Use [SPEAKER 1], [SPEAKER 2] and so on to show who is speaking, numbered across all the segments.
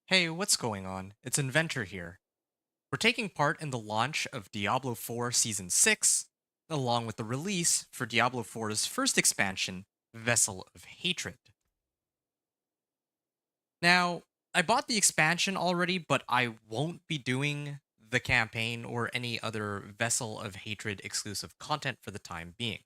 [SPEAKER 1] Hey, what's going on? It's Inventor here. We're taking part in the launch of Diablo 4 Season 6, along with the release for Diablo 4's first expansion, Vessel of Hatred. Now, I bought the expansion already, but I won't be doing the campaign or any other Vessel of Hatred exclusive content for the time being.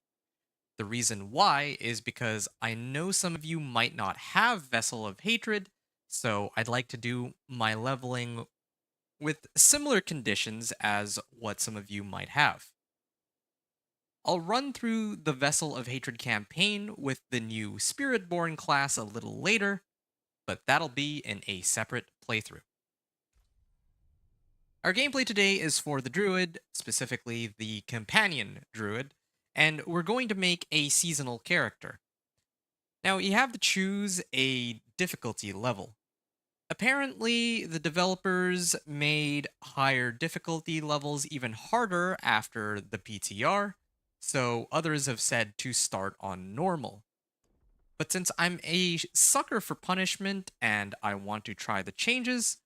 [SPEAKER 1] The reason why is because I know some of you might not have Vessel of Hatred, so I'd like to do my leveling with similar conditions as what some of you might have. I'll run through the Vessel of Hatred campaign with the new Spiritborn class a little later, but that'll be in a separate playthrough. Our gameplay today is for the Druid, specifically the Companion Druid, and we're going to make a seasonal character. Now, you have to choose a difficulty level. Apparently, the developers made higher difficulty levels even harder after the PTR, so others have said to start on normal. But since I'm a sucker for punishment and I want to try the changes,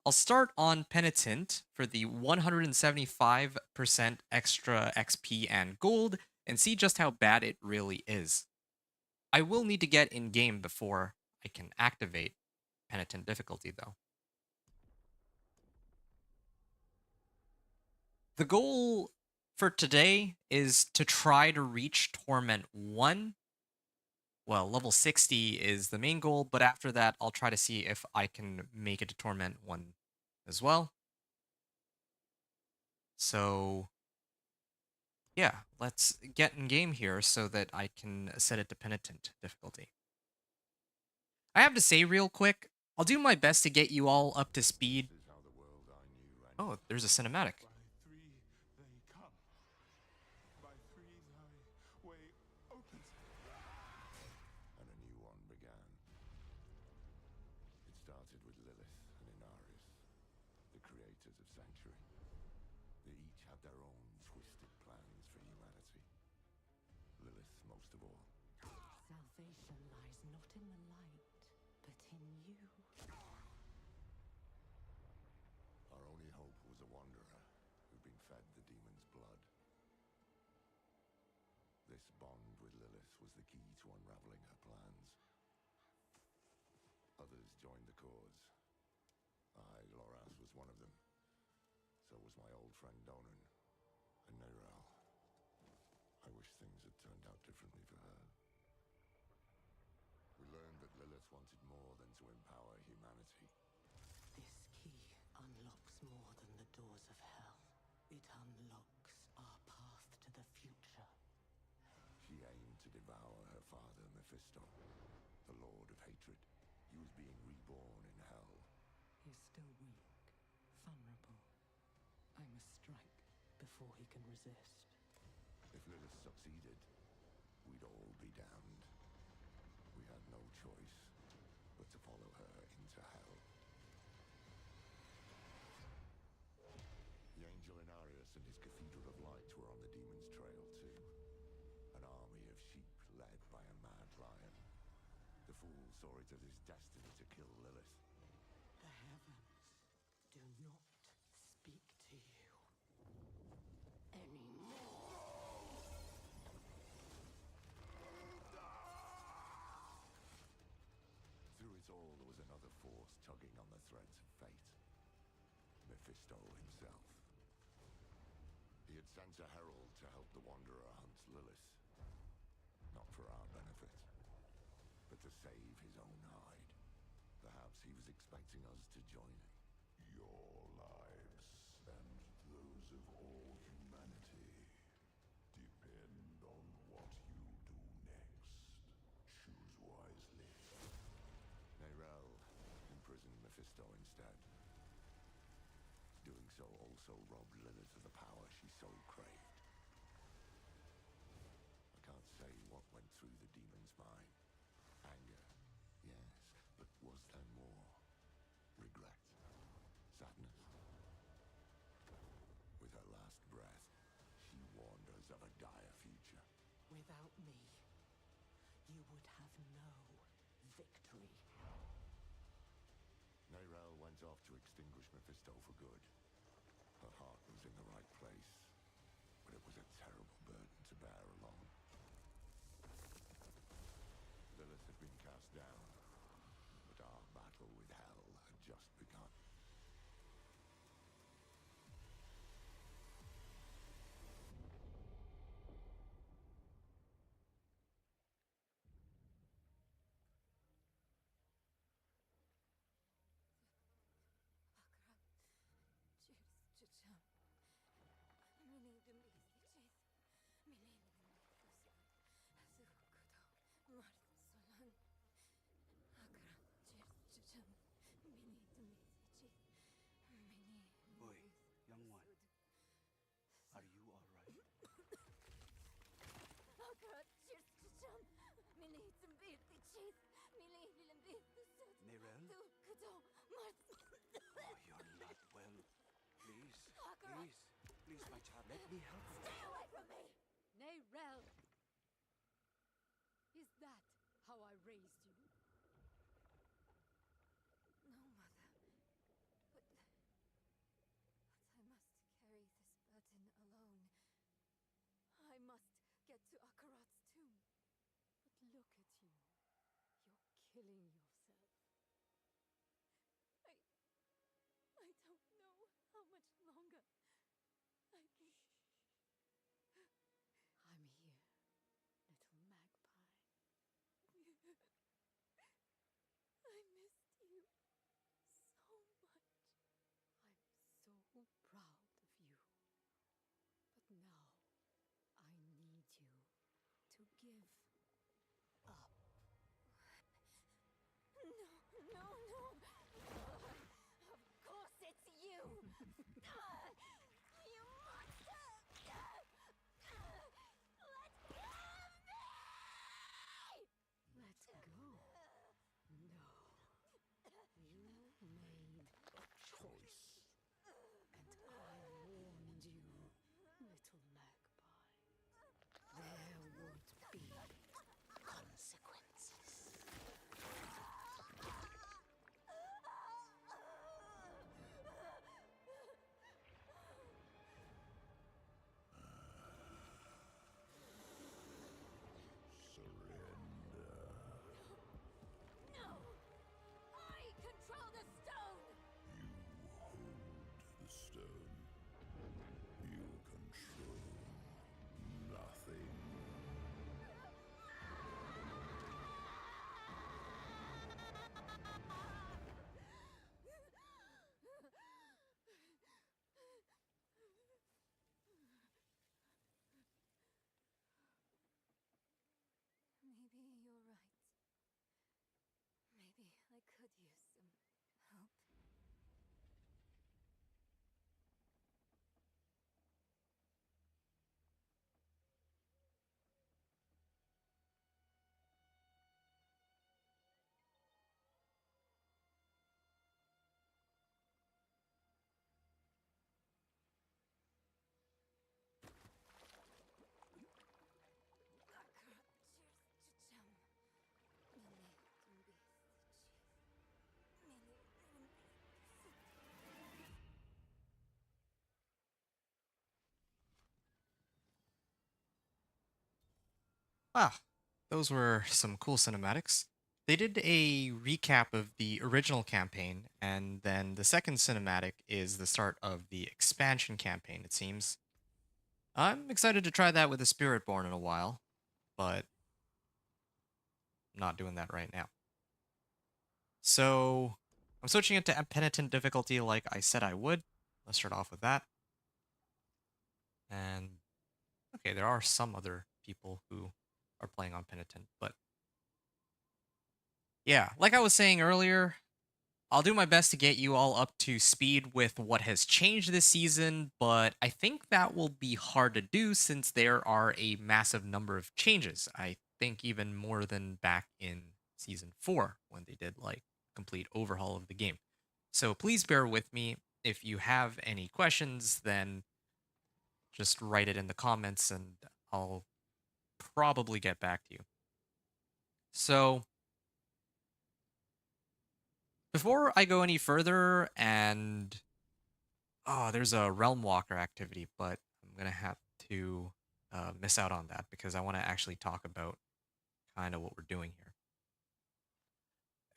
[SPEAKER 1] I'll start on Penitent for the 175% extra XP and gold and see just how bad it really is. I will need to get in game before I can activate Penitent difficulty though. The goal for today is to try to reach Torment 1. Well, level 60 is the main goal, but after that, I'll try to see if I can make it to Torment 1 as well. So, yeah, let's get in game here so that I can set it to Penitent difficulty. I have to say real quick, I'll do my best to get you all up to speed. Oh, there's a cinematic.
[SPEAKER 2] By three they come. By three thy way opens. And a new one began. It started with Lilith and Inarius, the creators of Sanctuary. They each had their own twisted plans for humanity. Lilith most of all.
[SPEAKER 3] Salvation lies not in the light, but in you.
[SPEAKER 2] Our only hope was a wanderer who'd been fed the demon's blood. This bond with Lilith was the key to unraveling her plans. Others joined the cause. I, Loras, was one of them. So was my old friend Donan and Neyrel. I wish things had turned out differently for her. We learned that Lilith wanted more than to empower humanity.
[SPEAKER 3] This key unlocks more than the doors of hell. It unlocks our path to the future.
[SPEAKER 2] She aimed to devour her father, Mephisto, the Lord of Hatred. He was being reborn in hell.
[SPEAKER 3] He's still weak, vulnerable. I must strike before he can resist.
[SPEAKER 2] If Lilith succeeded, we'd all be damned. We had no choice but to follow her into hell. The angel Inarius and his Cathedral of Light were on the demon's trail too. An army of sheep led by a mad lion. The fool saw it as his destiny to kill Lilith.
[SPEAKER 3] The heavens do not speak to you anymore.
[SPEAKER 2] Through it all, there was another force tugging on the threads of fate. Mephisto himself. He had sent a herald to help the Wanderer hunt Lilith. Not for our benefit, but to save his own hide. Perhaps he was expecting us to join him. Your lives and those of all humanity depend on what you do next. Choose wisely. Neyrel imprisoned Mephisto instead. Doing so also robbed Lilith of the power she so craved. I can't say what went through the demon's mind. Anger, yes, but was there more? Regret? Sadness? With her last breath, she warned us of a dire future.
[SPEAKER 3] Without me, you would have no victory.
[SPEAKER 2] Neyrel went extinguish Mephisto for good. Her heart was in the right place, but it was a terrible burden to bear alone. Lilith had been cast down, but our battle with Hell had just begun.
[SPEAKER 4] Boy, young one, are you all right? Nerel? Oh, you're not well. Please, please, please, my child, let me help you.
[SPEAKER 5] Stay away from me! Nayrel! Is that how I raised you?
[SPEAKER 6] No, Mother. But I must carry this burden alone. I must get to Akarat's tomb.
[SPEAKER 5] But look at you. You're killing yourself.
[SPEAKER 6] I don't know how much longer I can...
[SPEAKER 5] I'm here, little magpie.
[SPEAKER 6] I missed you so much.
[SPEAKER 5] I'm so proud of you. But now, I need you to give up.
[SPEAKER 6] No, no, no! Of course it's you! You monster! Let go of me!
[SPEAKER 5] Let go. No. You made a choice. And I warned you, little magpie. There would be consequences.
[SPEAKER 2] Surrender.
[SPEAKER 6] No! I control the stone!
[SPEAKER 2] You hold the stone. You control nothing.
[SPEAKER 6] Maybe you're right. Maybe I could use some help.
[SPEAKER 1] Ah, those were some cool cinematics. They did a recap of the original campaign, and then the second cinematic is the start of the expansion campaign, it seems. I'm excited to try that with a Spiritborn in a while, but I'm not doing that right now. So, I'm switching it to penitent difficulty like I said I would. Let's start off with that. And, okay, there are some other people who are playing on penitent, but yeah, like I was saying earlier, I'll do my best to get you all up to speed with what has changed this season, but I think that will be hard to do since there are a massive number of changes. I think even more than back in season 4 when they did like complete overhaul of the game. So please bear with me. If you have any questions, then just write it in the comments and I'll probably get back to you. So before I go any further, and oh, there's a Realm Walker activity, but I'm gonna have to miss out on that because I want to actually talk about kind of what we're doing here.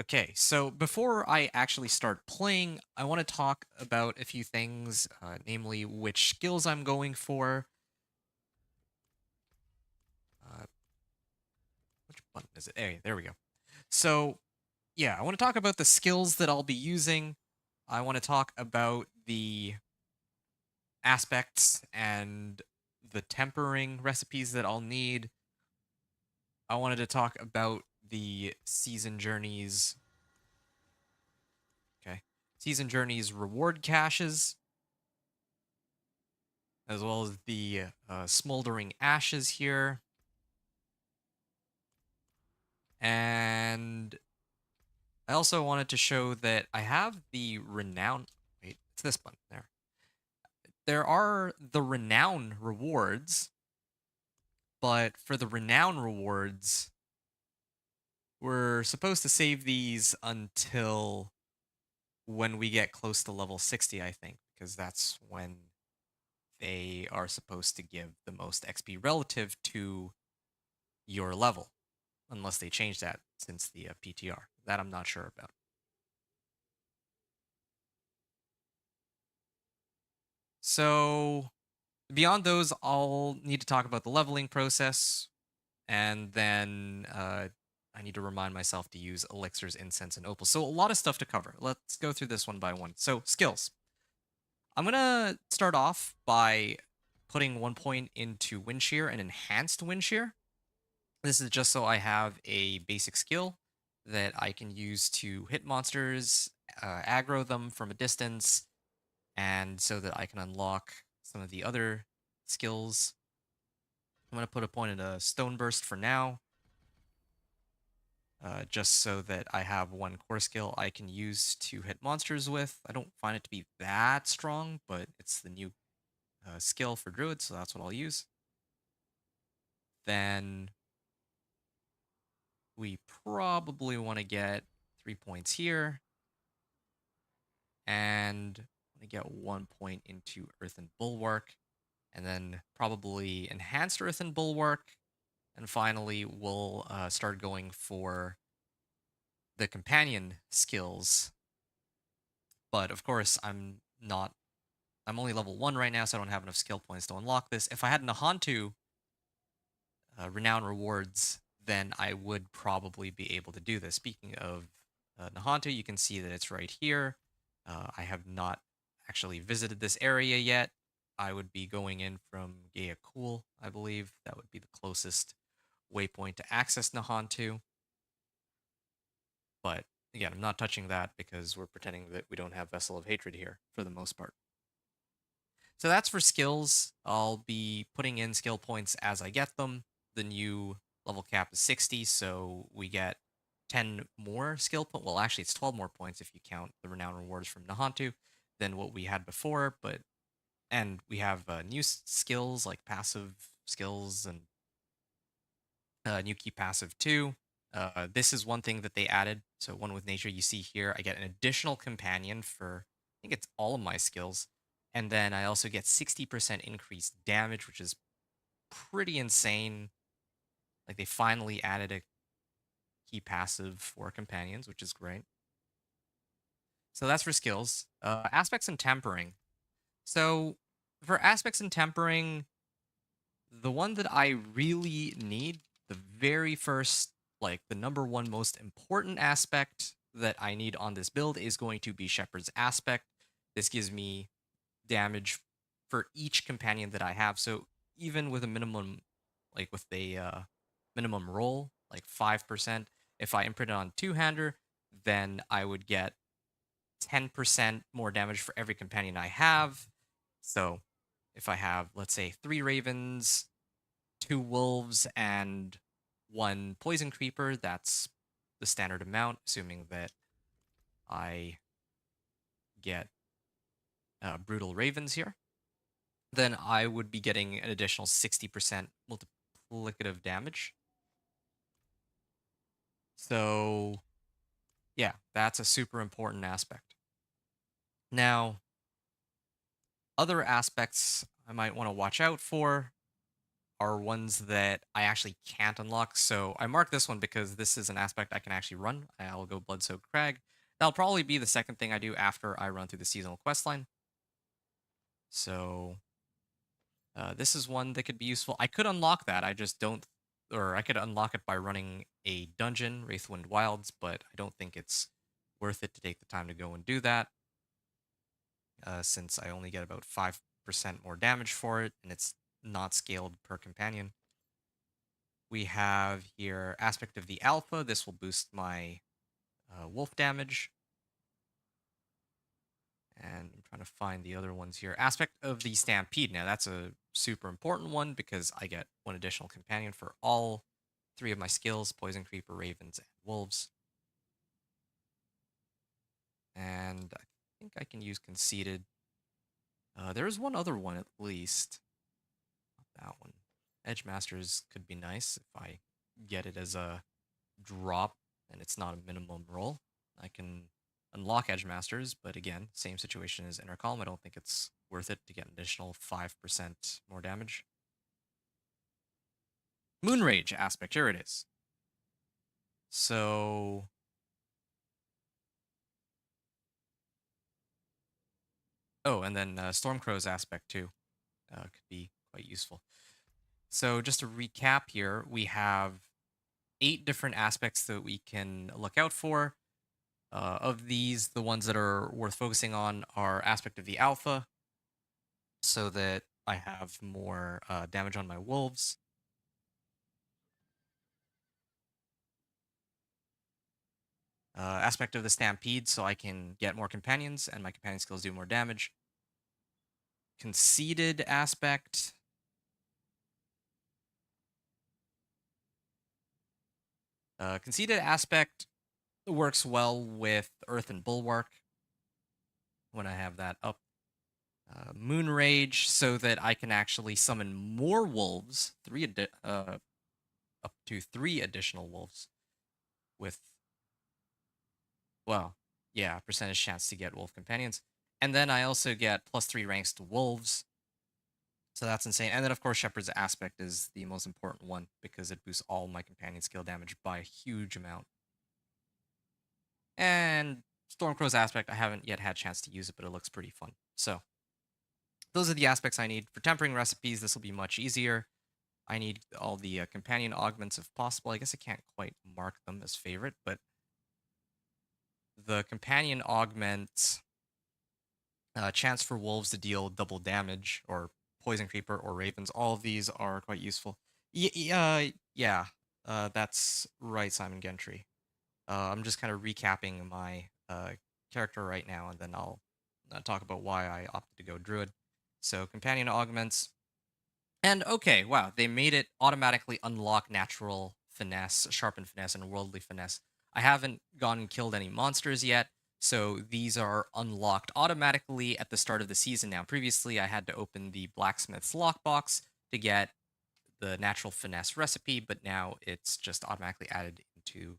[SPEAKER 1] Okay, so before I actually start playing, I want to talk about a few things, namely which skills I'm going for. Uh, which button is it? Hey, there we go. So, yeah, I want to talk about the skills that I'll be using. I want to talk about the aspects and the tempering recipes that I'll need. I wanted to talk about the season journeys. Okay. Season journeys reward caches, as well as the smoldering ashes here. And I also wanted to show that I have the renown. Wait, it's this button there. There are the renown rewards, but for the renown rewards, we're supposed to save these until when we get close to level 60, I think, because that's when they are supposed to give the most XP relative to your level, unless they change that since the PTR. That I'm not sure about. So, beyond those, I'll need to talk about the leveling process, and then I need to remind myself to use elixirs, incense, and opal. So, a lot of stuff to cover. Let's go through this one by one. So, skills. I'm going to start off by putting 1 point into wind shear and enhanced wind shear. This is just so I have a basic skill that I can use to hit monsters, aggro them from a distance, and so that I can unlock some of the other skills. I'm going to put a point in a stone burst for now, just so that I have one core skill I can use to hit monsters with. I don't find it to be that strong, but it's the new skill for Druid, so that's what I'll use. Then we probably want to get 3 points here, and want to get 1 point into Earthen Bulwark, and then probably Enhanced Earthen Bulwark, and finally we'll start going for the companion skills. But of course, I'm only level 1 right now, so I don't have enough skill points to unlock this. If I had Nahantu renown rewards, then I would probably be able to do this. Speaking of Nahantu, you can see that it's right here. I have not actually visited this area yet. I would be going in from Gaia Cool, I believe. That would be the closest waypoint to access Nahantu. But again, I'm not touching that because we're pretending that we don't have Vessel of Hatred here for the most part. So that's for skills. I'll be putting in skill points as I get them. The new level cap is 60, so we get 10 more skill points. Well, actually, it's 12 more points if you count the renown rewards from Nahantu than what we had before. And we have new skills like passive skills and new key passive too. This is one thing that they added. So one with nature, you see here, I get an additional companion for, I think it's all of my skills. And then I also get 60% increased damage, which is pretty insane. Like they finally added a key passive for companions, which is great. So that's for skills. Aspects and tempering. So for aspects and tempering, the one that I really need, the very first, like the number one most important aspect that I need on this build is going to be Shepherd's Aspect. This gives me damage for each companion that I have. So even with a minimum, like with a minimum roll, like 5%, if I imprint it on two-hander, then I would get 10% more damage for every companion I have. So if I have, let's say, 3 ravens, 2 wolves, and 1 poison creeper, that's the standard amount, assuming that I get brutal ravens here. Then I would be getting an additional 60% multiplicative damage. So yeah, that's a super important aspect. Now, other aspects I might want to watch out for are ones that I actually can't unlock. So I mark this one because this is an aspect I can actually run. I'll go Bloodsoaked Crag. That'll probably be the second thing I do after I run through the seasonal quest line. So this is one that could be useful. I could unlock that. I just don't, or I could unlock it by running a dungeon, Wraithwind Wilds, but I don't think it's worth it to take the time to go and do that, since I only get about 5% more damage for it, and it's not scaled per companion. We have here Aspect of the Alpha. This will boost my wolf damage. And I'm trying to find the other ones here. Aspect of the Stampede. Now, that's a super important one because I get one additional companion for all three of my skills: Poison Creeper, Ravens, and Wolves. And I think I can use Conceited. There is one other one at least. Not that one. Edge Masters could be nice if I get it as a drop and it's not a minimum roll. I can unlock Edge Masters, but again, same situation as Inner Calm. I don't think it's worth it to get an additional 5% more damage. Moonrage aspect, here it is. So oh, and then Stormcrow's aspect too could be quite useful. So just to recap here, we have 8 different aspects that we can look out for. Of these, the ones that are worth focusing on are Aspect of the Alpha, so that I have more damage on my wolves. Aspect of the Stampede, so I can get more companions and my companion skills do more damage. Conceited aspect. Conceited aspect works well with Earth and Bulwark when I have that up. Moon Rage, so that I can actually summon more wolves, up to 3 additional wolves with, well, yeah, percentage chance to get wolf companions. And then I also get +3 ranks to wolves. So that's insane. And then, of course, Shepherd's Aspect is the most important one because it boosts all my companion skill damage by a huge amount. And Stormcrow's Aspect, I haven't yet had a chance to use it, but it looks pretty fun. So those are the aspects I need. For tempering recipes, this will be much easier. I need all the companion augments if possible. I guess I can't quite mark them as favorite, but the companion augment, chance for wolves to deal double damage, or poison creeper or ravens, all of these are quite useful. Yeah, that's right, Simon Gentry. I'm just kind of recapping my character right now, and then I'll talk about why I opted to go Druid. So, companion augments. And okay, wow, they made it automatically unlock natural finesse, sharpened finesse, and worldly finesse. I haven't gone and killed any monsters yet, so these are unlocked automatically at the start of the season now. Previously, I had to open the blacksmith's lockbox to get the natural finesse recipe, but now it's just automatically added into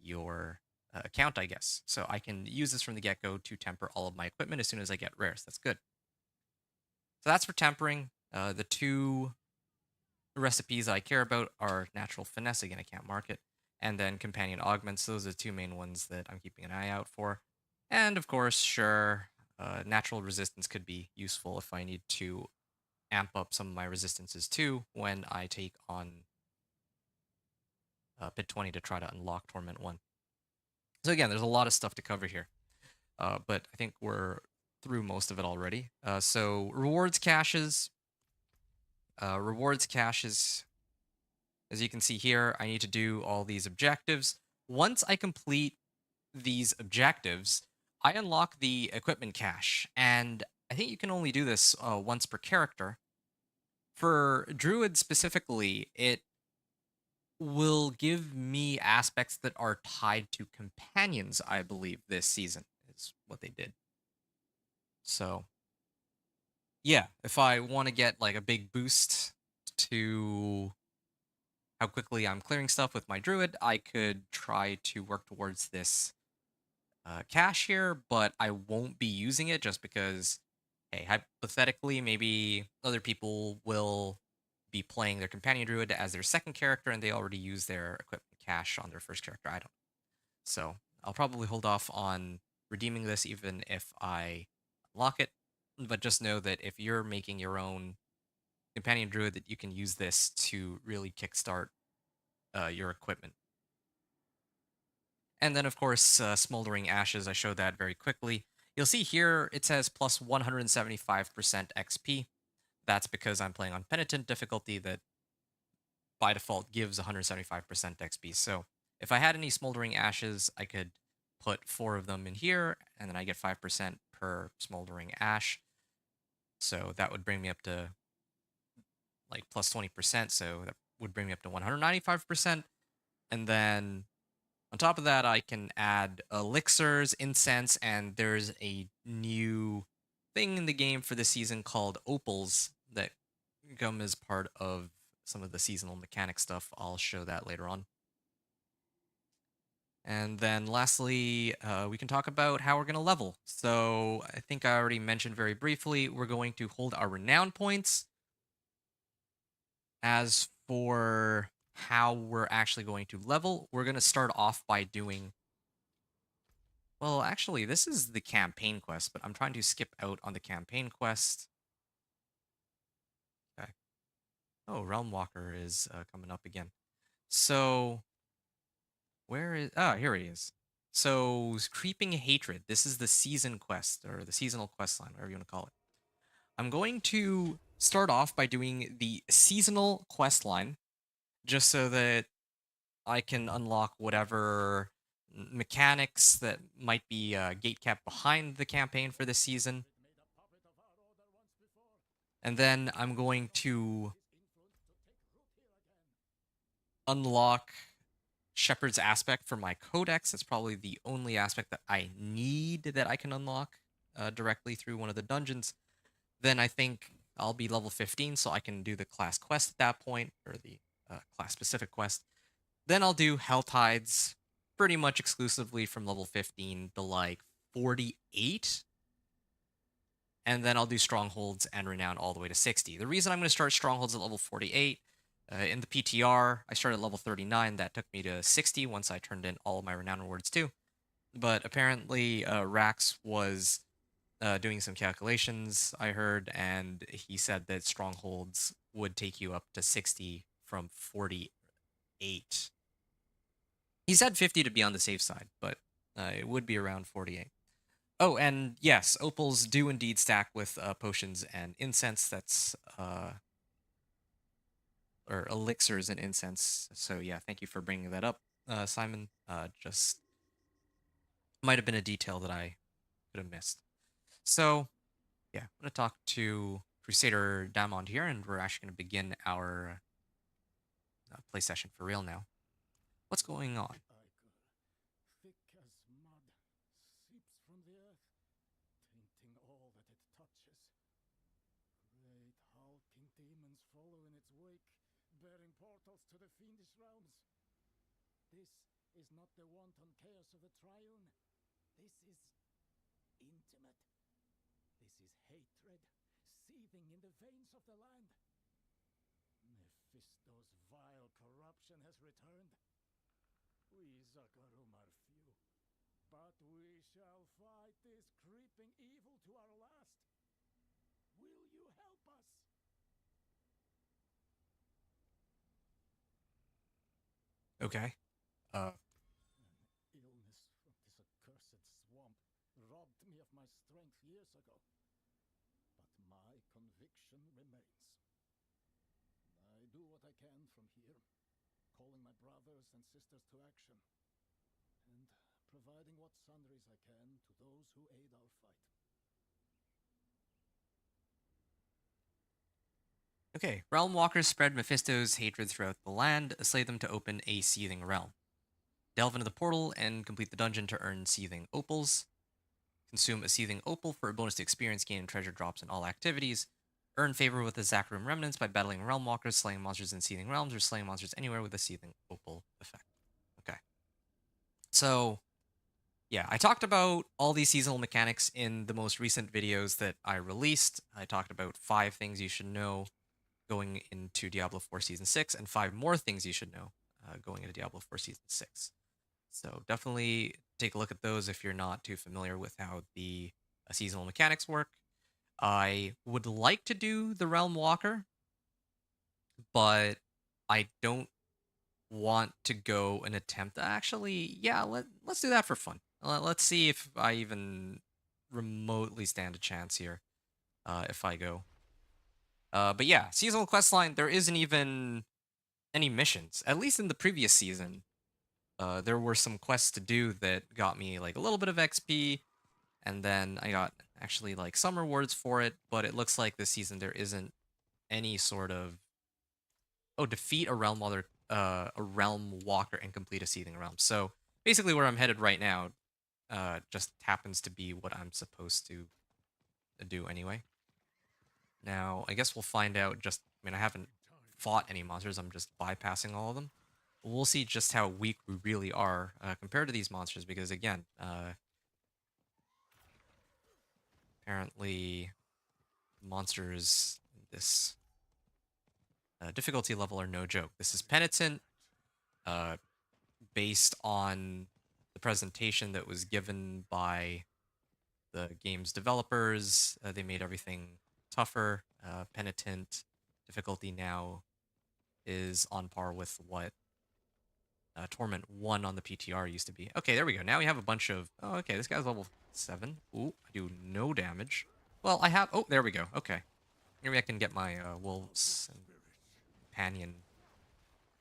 [SPEAKER 1] your account, I guess. So I can use this from the get-go to temper all of my equipment as soon as I get rares. That's good. So that's for tempering. The 2 recipes I care about are natural finesse. Again, I can't mark it. And then companion augments. Those are the 2 main ones that I'm keeping an eye out for. And of course, sure, natural resistance could be useful if I need to amp up some of my resistances too when I take on Pit 20 to try to unlock Torment 1. So again, there's a lot of stuff to cover here. But I think we're through most of it already. So rewards caches. Rewards caches, as you can see here, I need to do all these objectives. Once I complete these objectives, I unlock the equipment cache, and I think you can only do this once per character. For Druid specifically, it will give me aspects that are tied to companions, I believe, this season is what they did. So, yeah, if I want to get like a big boost to how quickly I'm clearing stuff with my druid, I could try to work towards this cash here, but I won't be using it just because, hey, hypothetically, maybe other people will be playing their companion druid as their second character and they already use their equipment cash on their first character item. So I'll probably hold off on redeeming this even if I unlock it. But just know that if you're making your own companion druid, that you can use this to really kickstart your equipment. And then, of course, Smoldering Ashes, I showed that very quickly. You'll see here it says plus 175% XP. That's because I'm playing on Penitent difficulty that by default gives 175% XP. So if I had any Smoldering Ashes, I could put 4 of them in here, and then I get 5% per Smoldering Ash. So that would bring me up to like plus 20%. So that would bring me up to 195%. And then on top of that, I can add elixirs, incense, and there's a new thing in the game for this season called opals that come as part of some of the seasonal mechanic stuff. I'll show that later on. And then lastly, we can talk about how we're going to level. So I think I already mentioned very briefly, we're going to hold our renown points. As for how we're actually going to level, we're going to start off by doing, well, actually, this is the campaign quest, but I'm trying to skip out on the campaign quest. Okay. Oh, Realm Walker is coming up again. So, where is... Ah, here he is. So, Creeping Hatred. This is the season quest, or the seasonal quest line, whatever you want to call it. I'm going to start off by doing the seasonal quest line, just so that I can unlock whatever mechanics that might be gate kept behind the campaign for this season. And then I'm going to unlock Shepherd's Aspect for my codex. That's probably the only aspect that I need that I can unlock directly through one of the dungeons. Then I think I'll be level 15, so I can do the class quest at that point, or the class-specific quest. Then I'll do Hell Tides pretty much exclusively from level 15 to like 48. And then I'll do Strongholds and Renown all the way to 60. The reason I'm going to start Strongholds at level 48, in the PTR, I started at level 39. That took me to 60 once I turned in all of my Renown rewards too. But apparently, Rax was doing some calculations, I heard, and he said that Strongholds would take you up to 60 from 48. He said 50 to be on the safe side, but it would be around 48. Oh, and yes, opals do indeed stack with potions and incense. That's or elixirs and incense. So yeah, thank you for bringing that up, Simon. Just might have been a detail that I could have missed. So yeah, I'm gonna talk to Crusader Damond here, and we're actually gonna begin our play session for real now. What's going on?
[SPEAKER 2] Thick as mud, seeps from the earth, tainting all that it touches. Great hulking demons follow in its wake, bearing portals to the fiendish realms. This is not the wanton chaos of the Triune. This is intimate. This is hatred, seething in the veins of the land. Mephisto's vile corruption has returned. We Zakarum are few, but we shall fight this creeping evil to our last. Will you help us?
[SPEAKER 1] Okay.
[SPEAKER 2] An illness from this accursed swamp robbed me of my strength years ago. But my conviction remains. I do what I can from here, calling my brothers and sisters to action, and providing what sundries I can to those who aid our fight.
[SPEAKER 1] Okay, Realm Walkers spread Mephisto's hatred throughout the land, slay them to open a seething realm. Delve into the portal and complete the dungeon to earn seething opals. Consume a seething opal for a bonus to experience gain and treasure drops in all activities. Earn favor with the Zakarum remnants by battling Realm Walkers, slaying monsters in seething realms, or slaying monsters anywhere with a seething opal effect. Okay. So, yeah, I talked about all these seasonal mechanics in the most recent videos that I released. I talked about 5 things you should know going into Diablo 4 Season 6 and 5 more things you should know going into Diablo 4 Season 6. So definitely take a look at those if you're not too familiar with how the seasonal mechanics work. I would like to do the Realm Walker, but I don't want to go and attempt actually, yeah, let's do that for fun. Let's see if I even remotely stand a chance here if I go. But yeah, seasonal questline, there isn't even any missions. At least in the previous season, there were some quests to do that got me like a little bit of XP, and then I got actually like some rewards for it. But it looks like this season there isn't any sort of defeat a realm walker and complete a seething realm. So basically, where I'm headed right now, just happens to be what I'm supposed to do anyway. Now, I guess we'll find out. I mean, I haven't fought any monsters. I'm just bypassing all of them. We'll see just how weak we really are compared to these monsters, because again, apparently monsters in this difficulty level are no joke. This is Penitent, uh, based on the presentation that was given by the game's developers. They made everything tougher. Penitent difficulty now is on par with what Torment 1 on the PTR used to be. Okay, there we go. Now we have a bunch of... Oh, okay, this guy's level 7. Ooh, I do no damage. Well, I have... Oh, there we go. Okay. Maybe I can get my wolves and companion...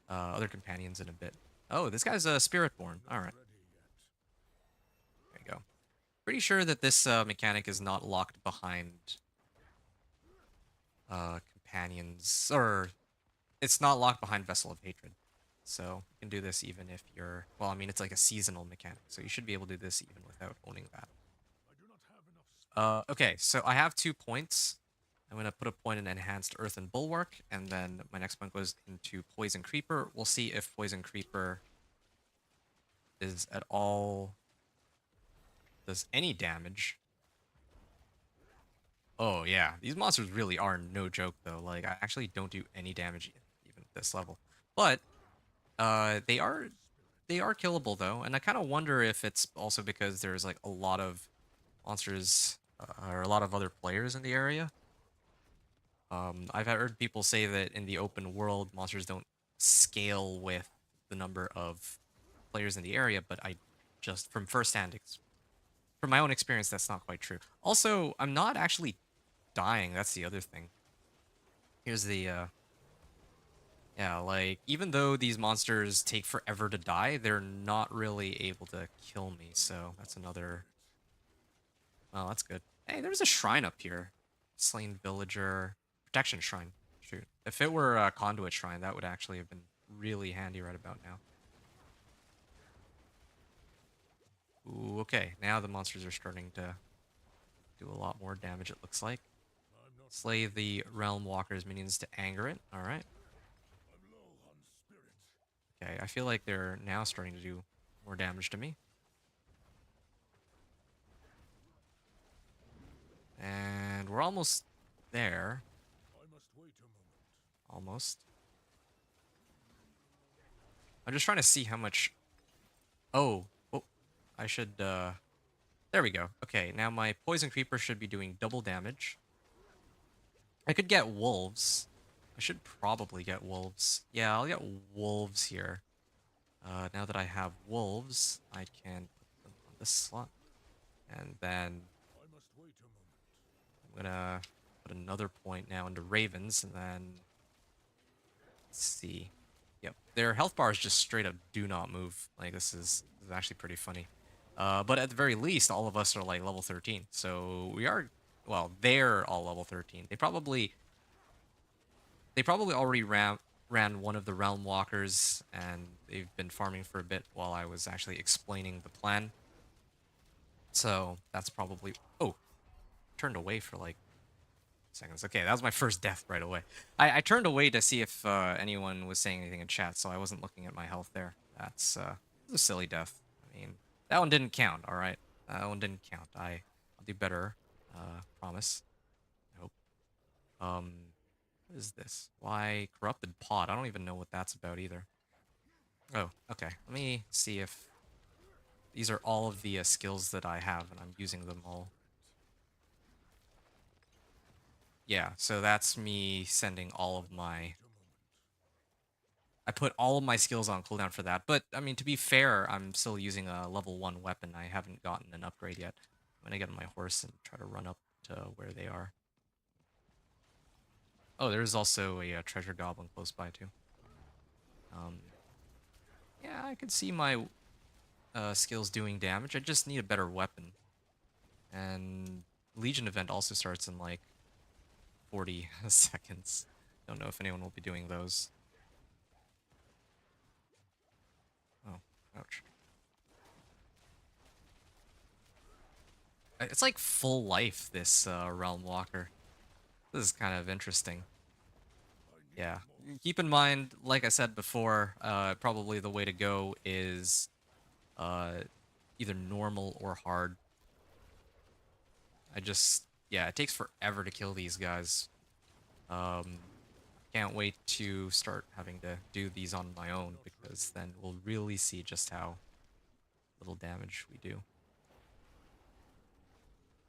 [SPEAKER 1] other companions in a bit. Oh, this guy's a Spiritborn. Alright. There you go. Pretty sure that this mechanic is not locked behind companions... Or... It's not locked behind Vessel of Hatred. So you can do this even if you're... Well, I mean, it's like a seasonal mechanic, so you should be able to do this even without owning that. Okay, so I have 2 points. I'm going to put a point in Enhanced Earth and Bulwark, and then my next point goes into Poison Creeper. We'll see if Poison Creeper is at all... does any damage. Oh, yeah. These monsters really are no joke, though. Like, I actually don't do any damage even at this level. But they are killable though, and I kind of wonder if it's also because there's like a lot of monsters or a lot of other players in the area. I've heard people say that in the open world, monsters don't scale with the number of players in the area, but I just from from my own experience, that's not quite true. Also, I'm not actually dying. That's the other thing. Here's the yeah, like, even though these monsters take forever to die, they're not really able to kill me, so that's another... Oh, that's good. Hey, there's a shrine up here. Slain Villager... Protection Shrine. Shoot. If it were a Conduit Shrine, that would actually have been really handy right about now. Ooh, okay. Now the monsters are starting to do a lot more damage, it looks like. Slay the Realm Walker's minions to anger it. Alright. Okay, I feel like they're now starting to do more damage to me. And we're almost there. Almost. I'm just trying to see how much... Oh, I should... There we go. Okay, now my Poison Creeper should be doing double damage. I could get wolves. I should probably get wolves. Yeah, I'll get wolves here. Now that I have wolves, I can put them on this slot. And then I'm gonna put another point now into ravens, and then let's see. Yep, their health bars just straight up do not move. Like, this is actually pretty funny. But at the very least, all of us are like level 13. So we are, well, they're all level 13. They probably already ran one of the Realm Walkers, and they've been farming for a bit while I was actually explaining the plan. So that's probably... Oh, turned away for like seconds. Okay, that was my first death right away. I turned away to see if anyone was saying anything in chat, so I wasn't looking at my health there. That's a silly death. I mean, That one didn't count, alright? That one didn't count. I'll do better. Promise. I hope. What is this? Why corrupted pod? I don't even know what that's about either. Oh, okay. Let me see if these are all of the skills that I have, and I'm using them all. Yeah, so that's me sending all of my... I put all of my skills on cooldown for that, but, I mean, to be fair, I'm still using a level 1 weapon. I haven't gotten an upgrade yet. I'm gonna get on my horse and try to run up to where they are. Oh, there's also a treasure goblin close by, too. Yeah, I could see my skills doing damage. I just need a better weapon. And Legion event also starts in like 40 seconds. Don't know if anyone will be doing those. Oh, ouch. It's like full life, this Realm Walker. This is kind of interesting. Yeah. Keep in mind, like I said before, probably the way to go is uh, either normal or hard. Yeah, it takes forever to kill these guys. Can't wait to start having to do these on my own, because then we'll really see just how little damage we do.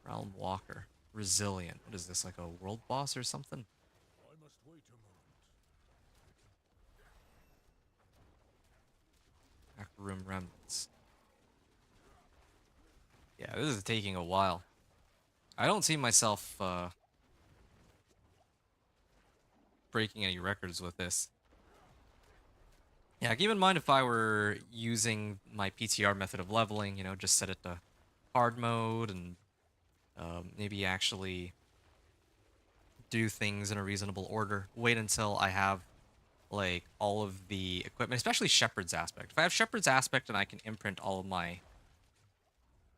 [SPEAKER 1] Realm Walker. Resilient. What is this, like a world boss or something? Back room remnants. Yeah, this is taking a while. I don't see myself breaking any records with this. Yeah, keep in mind, if I were using my PTR method of leveling, you know, just set it to hard mode and maybe actually do things in a reasonable order. Wait until I have like all of the equipment, especially Shepherd's Aspect. If I have Shepherd's Aspect and I can imprint all of my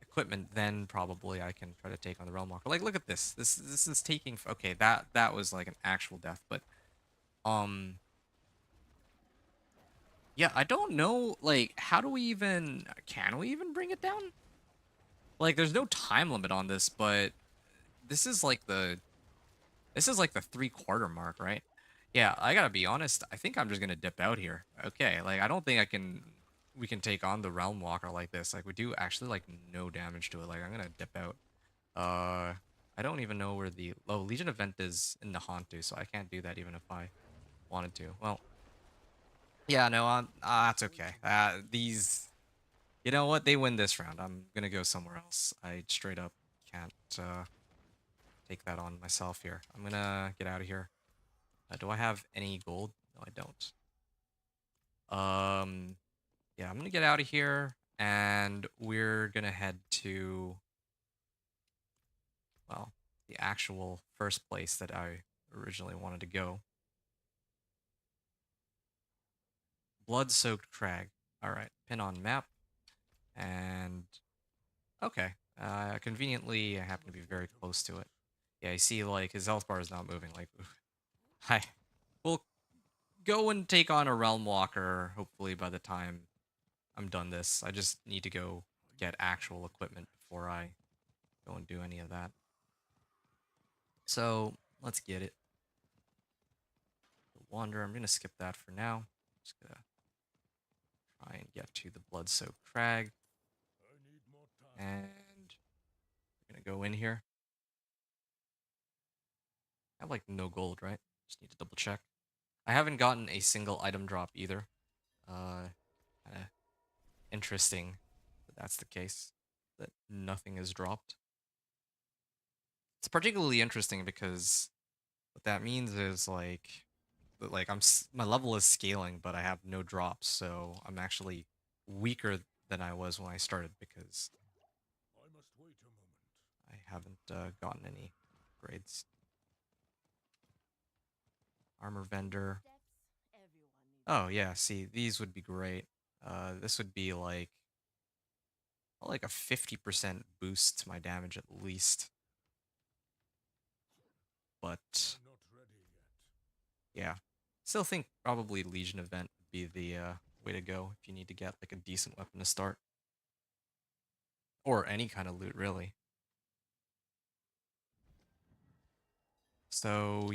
[SPEAKER 1] equipment, then probably I can try to take on the Realm Walker. Like, look at this. This is taking... Okay, that was like an actual death, but um yeah, I don't know, like, how do we even... Can we even bring it down? Like, there's no time limit on this, but this is like the... This is like the 3/4 mark, right? Yeah, I gotta be honest. I think I'm just gonna dip out here. Okay, like, I don't think I can... We can take on the Realm Walker like this. Like, we do actually, like, no damage to it. Like, I'm gonna dip out. I don't even know where the... Oh, Legion event is in the Hantu, so I can't do that even if I wanted to. Well, yeah, no, that's okay. These... You know what? They win this round. I'm gonna go somewhere else. I straight up can't take that on myself here. I'm gonna get out of here. Do I have any gold? No, I don't. Yeah, I'm gonna get out of here, and we're gonna head to, well, the actual first place that I originally wanted to go. Blood-soaked crag. All right, pin on map, and okay. Conveniently, I happen to be very close to it. Yeah, you see, like, his health bar is not moving. Like, hi. We'll go and take on a Realm Walker, hopefully, by the time I'm done this. I just need to go get actual equipment before I go and do any of that. So, let's get it. The Wanderer, I'm going to skip that for now. Just going to try and get to the Blood-soaked crag. And we're going to go in here. I have, like, no gold, right? Just need to double check. I haven't gotten a single item drop either. Kinda interesting that that's the case, that nothing is dropped. It's particularly interesting because what that means is like that, like, my level is scaling, but I have no drops, so I'm actually weaker than I was when I started because I haven't gotten any grades. Armor vendor. Oh yeah, see, these would be great. This would be like a 50% boost to my damage at least. But yeah, still think probably Legion event would be the way to go if you need to get like a decent weapon to start. or any kind of loot, really. So,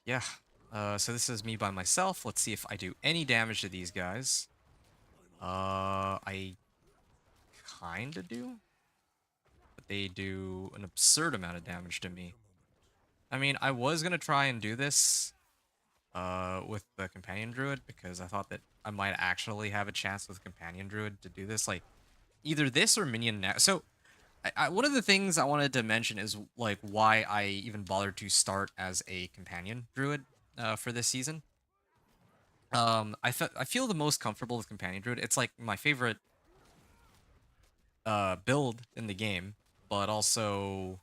[SPEAKER 1] yeah. So this is me by myself. Let's see if I do any damage to these guys. I kinda do, but they do an absurd amount of damage to me. I mean, I was gonna try and do this with the companion druid because I thought that I might actually have a chance with companion druid to do this, like either this or minion now. So one of the things I wanted to mention is like why I even bothered to start as a companion druid for this season. I feel the most comfortable with companion druid. It's like my favorite build in the game, but also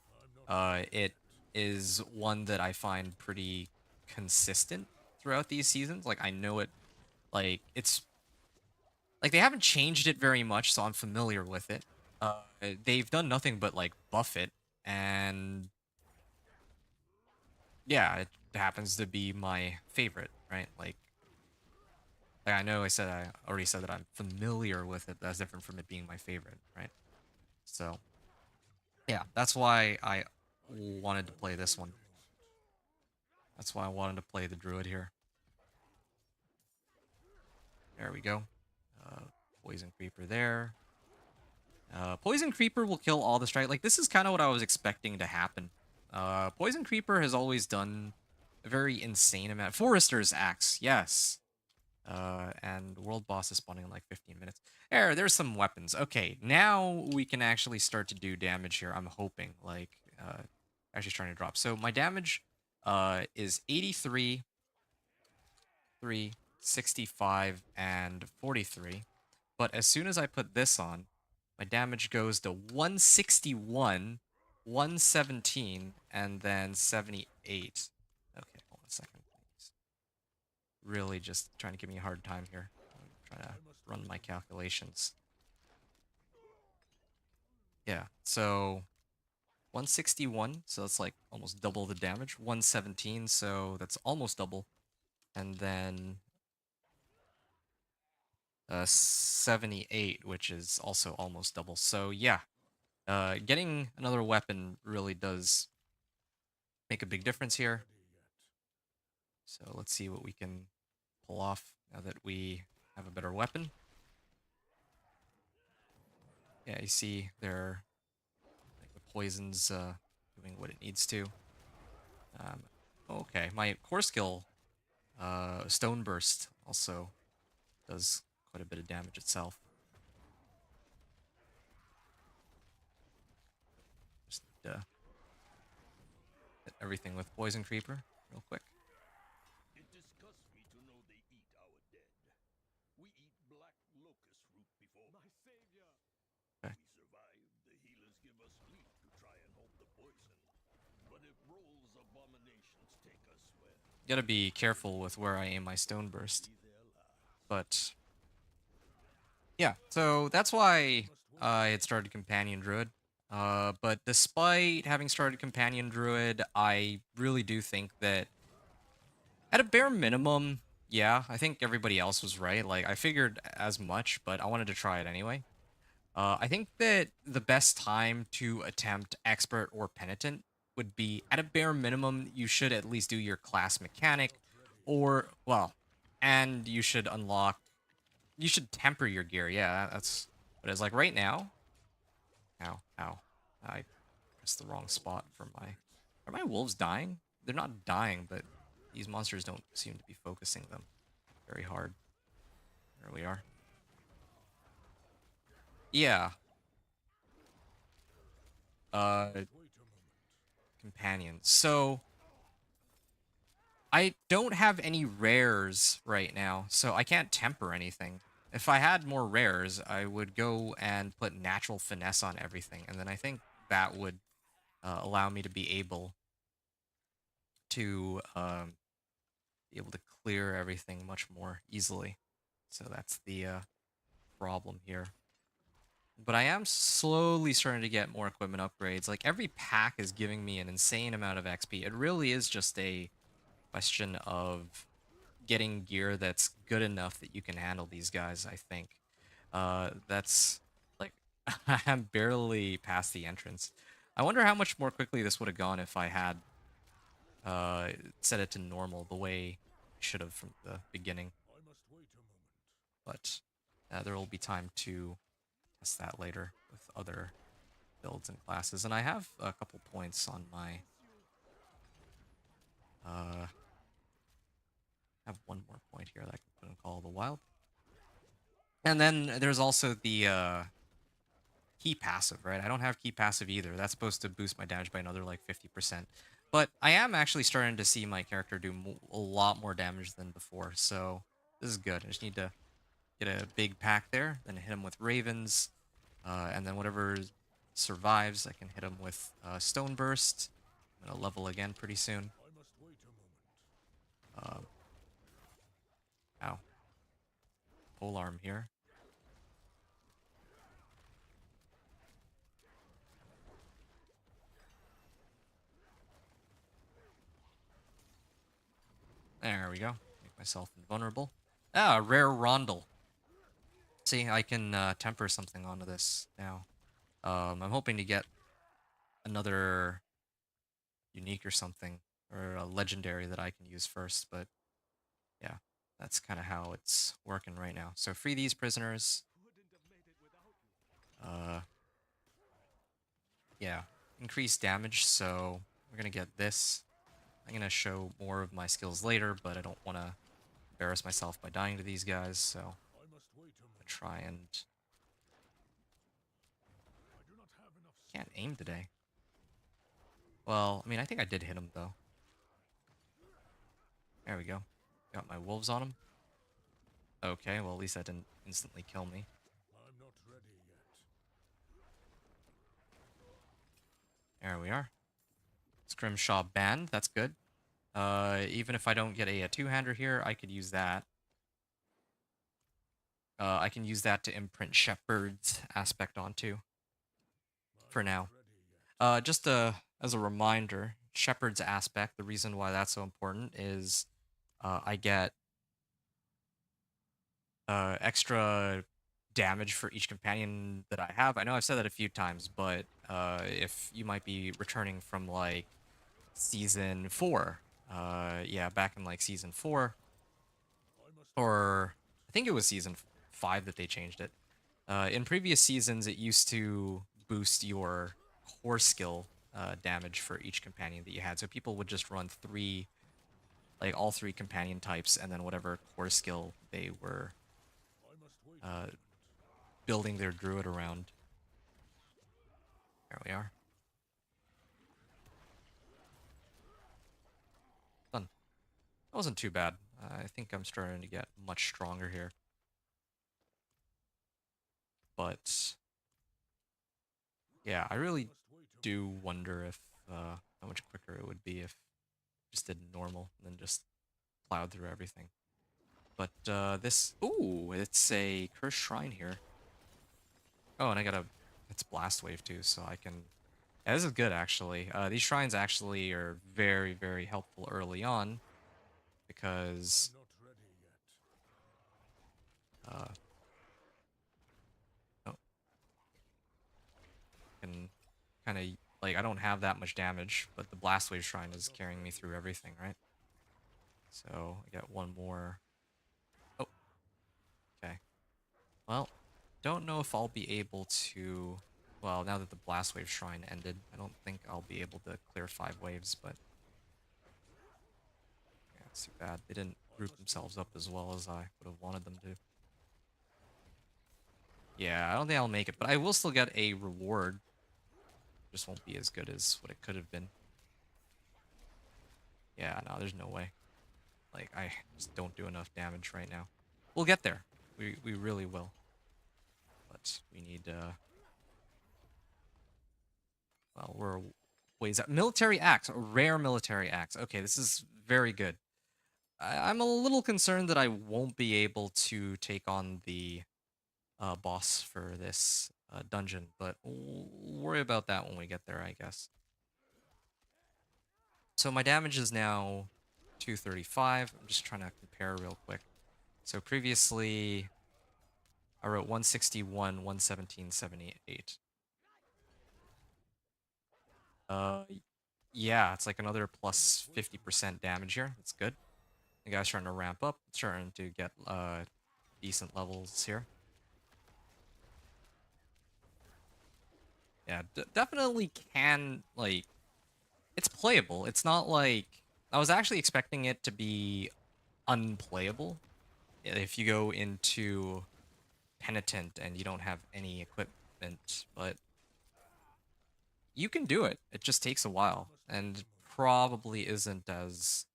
[SPEAKER 1] it is one that I find pretty consistent throughout these seasons. Like I know it, like it's like they haven't changed it very much, so I'm familiar with it. They've done nothing but like buff it, and yeah, it happens to be my favorite, right? Like I already said that I'm familiar with it. That's different from it being my favorite, right? So yeah, that's why I wanted to play this one. That's why I wanted to play the druid here. There we go. Uh, Poison creeper there. Poison creeper will kill all the strike. Like this is kind of what I was expecting to happen. Poison creeper has always done a very insane amount. Forester's axe, yes. And world boss is spawning in like 15 minutes. There's some weapons. Okay, now we can actually start to do damage here. I'm hoping, like, actually trying to drop. So my damage, is 83, 3, 65, and 43. But as soon as I put this on, my damage goes to 161, 117, and then 78. Okay, hold on a second, please. Really just trying to give me a hard time here. I'm trying to run my calculations. Yeah, so 161, so that's like almost double the damage. 117, so that's almost double. And then 78, which is also almost double. So yeah, getting another weapon really does make a big difference here. So let's see what we can pull off now that we have a better weapon. Yeah, you see there, like the poison's doing what it needs to. Okay, my core skill, Stone Burst, also does quite a bit of damage itself. Just need to hit everything with Poison Creeper real quick.
[SPEAKER 2] It disgusts me to know they eat our dead. We eat black locust root before. My savior!
[SPEAKER 1] Okay.
[SPEAKER 2] We survive. The healers give us sleep to try and hold the poison. But if Roll's abominations take us, well,
[SPEAKER 1] Gotta be careful with where I aim my Stone Burst.
[SPEAKER 2] be their last.
[SPEAKER 1] But yeah, so that's why I had started Companion Druid. But despite having started Companion Druid, I really do think that at a bare minimum, yeah, I think everybody else was right. Like, I figured as much, but I wanted to try it anyway. I think that the best time to attempt Expert or Penitent would be, at a bare minimum, you should at least do your class mechanic, or, well, and you should unlock, you should temper your gear. Yeah, that's what it is. Like, right now, ow, I pressed the wrong spot for my, are my wolves dying? They're not dying, but these monsters don't seem to be focusing them very hard. There we are. Yeah. Companions. So I don't have any rares right now, so I can't temper anything. If I had more rares, I would go and put natural finesse on everything, and then I think that would allow me to be able to clear everything much more easily. So that's the problem here. But I am slowly starting to get more equipment upgrades. Like every pack is giving me an insane amount of XP. It really is just a question of getting gear that's good enough that you can handle these guys, I think. That's like I'm barely past the entrance. I wonder how much more quickly this would have gone if I had uh, set it to normal the way I should have from the beginning. But there will be time to test that later with other builds and classes. And I have a couple points on my... I have one more point here that I can put in Call of the Wild. And then there's also the key passive, right? I don't have key passive either. That's supposed to boost my damage by another like 50%. But I am actually starting to see my character do a lot more damage than before, so this is good. I just need to get a big pack there, then hit him with Ravens, and then whatever survives, I can hit him with Stone Burst. I'm gonna level again pretty soon. Ow. Polearm here. There we go. Make myself invulnerable. Ah, rare Rondel. See, I can temper something onto this now. I'm hoping to get another unique or something, or a legendary that I can use first, but yeah, that's kind of how it's working right now. So free these prisoners. Yeah, increase damage, so we're gonna get this. I'm gonna show more of my skills later, but I don't want to embarrass myself by dying to these guys, so I'm gonna try and... Can't aim today. Well, I mean, I think I did hit him, though. There we go. Got my wolves on him. Okay, well, at least that didn't instantly kill me. There we are. Scrimshaw banned. That's good. Even if I don't get a two-hander here, I could use that. I can use that to imprint Shepherd's aspect onto. For now. Just as a reminder, Shepherd's aspect, the reason why that's so important is I get extra damage for each companion that I have. I know I've said that a few times, but if you might be returning from like season 4, yeah, back in like season 4, or I think it was season 5 that they changed it. In previous seasons, it used to boost your core skill damage for each companion that you had. So people would just run all three companion types, and then whatever core skill they were uh, building their druid around. There we are. Done. That wasn't too bad. I think I'm starting to get much stronger here. But yeah, I really do wonder if how much quicker it would be if just did normal and then just plowed through everything. But this... Ooh, it's a cursed shrine here. Oh, and I got a... It's blast wave too, so I can... Yeah, this is good, actually. These shrines actually are very, very helpful early on, because... oh, can kind of... Like, I don't have that much damage, but the blast wave shrine is carrying me through everything, right? So, I got one more... Oh, okay. Well, don't know if I'll be able to... Well, now that the Blast Wave Shrine ended, I don't think I'll be able to clear 5 waves, but... Yeah, it's too bad. They didn't group themselves up as well as I would have wanted them to. Yeah, I don't think I'll make it, but I will still get a reward. Just won't be as good as what it could have been. Yeah, no, there's no way. Like, I just don't do enough damage right now. We'll get there. We really will. But we need, well, we're ways out. Military axe, a rare military axe. Okay, this is very good. I'm a little concerned that I won't be able to take on the boss for this dungeon, but we'll worry about that when we get there, I guess. So my damage is now 235. I'm just trying to compare real quick. So previously, I wrote 161, 117, 78. Yeah, it's like another plus 50% damage here. That's good. The guy's starting to ramp up, starting to get decent levels here. Yeah, definitely can, like, it's playable. It's not like I was actually expecting it to be unplayable if you go into Penitent and you don't have any equipment, but you can do it. It just takes a while and probably isn't as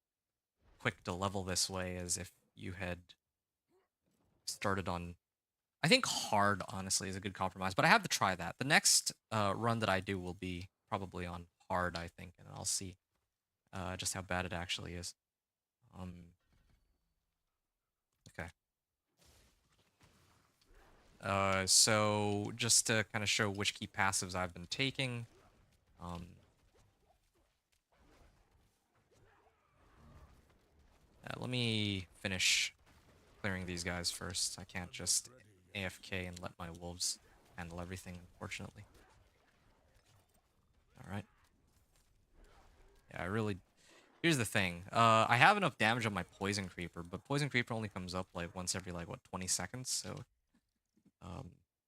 [SPEAKER 1] quick to level this way as if you had started on. I think hard, honestly, is a good compromise, but I have to try that. The next run that I do will be probably on hard, I think, and I'll see just how bad it actually is. Okay. So just to kind of show which key passives I've been taking, let me finish clearing these guys first. I can't just AFK and let my wolves handle everything, unfortunately. All right. Yeah, I really. Here's the thing. I have enough damage on my poison creeper, but poison creeper only comes up like once every like what 20 seconds, so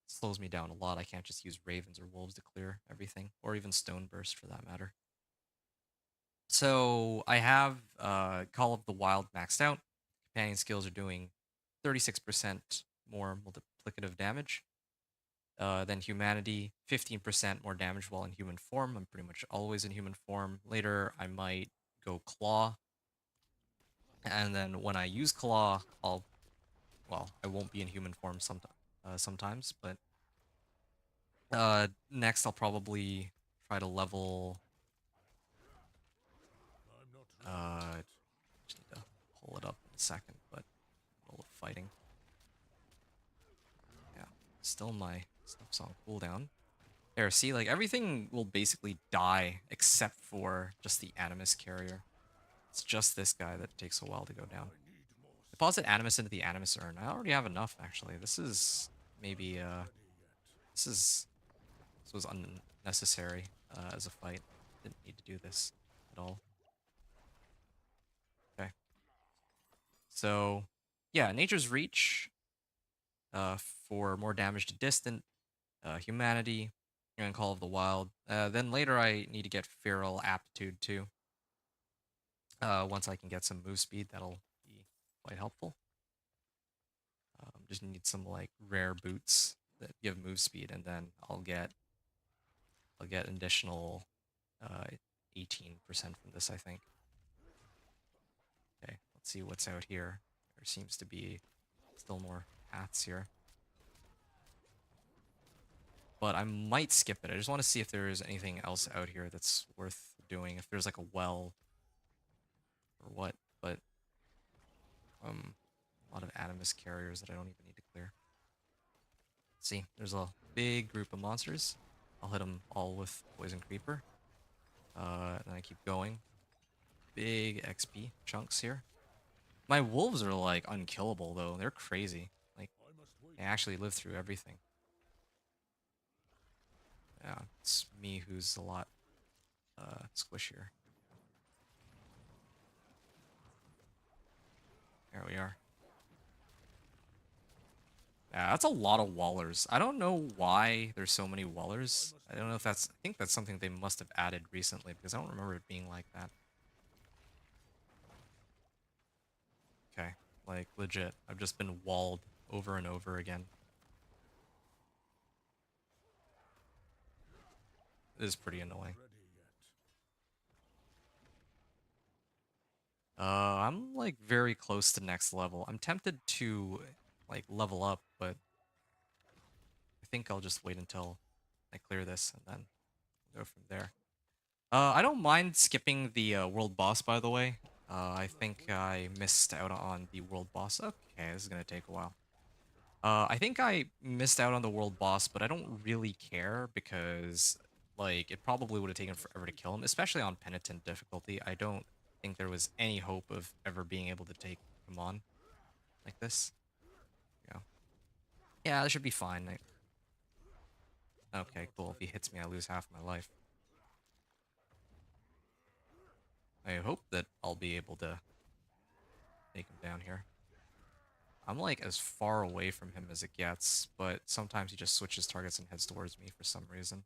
[SPEAKER 1] slows me down a lot. I can't just use ravens or wolves to clear everything, or even stone burst for that matter. So I have Call of the Wild maxed out. Companion skills are doing 36% more multiplicative damage than humanity, 15% more damage while in human form. I'm pretty much always in human form. Later, I might go claw. And then when I use claw, well, I won't be in human form sometimes, but next I'll probably try to level. Just need to pull it up in a second, but middle of fighting. Yeah, still my stuff's on cooldown. There, see, like everything will basically die except for just the Animus carrier. It's just this guy that takes a while to go down. Deposit Animus into the Animus urn. I already have enough, actually. This is maybe this was unnecessary as a fight. Didn't need to do this at all. Okay. So yeah, Nature's Reach for more damage to distant, humanity, and Call of the Wild. Then later I need to get Feral Aptitude too. Once I can get some move speed, that'll be quite helpful. Just need some like rare boots that give move speed, and then I'll get an additional 18% from this, I think. Okay, let's see what's out here. There seems to be still more paths here. But I might skip it. I just want to see if there is anything else out here that's worth doing. If there's like a well or what. But a lot of Animus carriers that I don't even need to clear. Let's see, there's a big group of monsters. I'll hit them all with Poison Creeper. And I keep going. Big XP chunks here. My wolves are like unkillable though. They're crazy. Like they actually live through everything. Yeah, it's me who's a lot squishier. There we are. Yeah, that's a lot of wallers. I don't know why there's so many wallers. I don't know if that's... I think that's something they must have added recently, because I don't remember it being like that. Okay, like, legit. I've just been walled over and over again. It is pretty annoying. I'm, like, very close to next level. I'm tempted to, like, level up, but I think I'll just wait until I clear this and then go from there. I don't mind skipping the world boss, by the way. I think I missed out on the world boss. Okay, this is gonna take a while. I think I missed out on the world boss, but I don't really care because, like, it probably would have taken forever to kill him, especially on Penitent difficulty. I don't think there was any hope of ever being able to take him on like this. Yeah. Yeah, that should be fine. Okay, cool. If he hits me, I lose half my life. I hope that I'll be able to take him down here. I'm like as far away from him as it gets, but sometimes he just switches targets and heads towards me for some reason.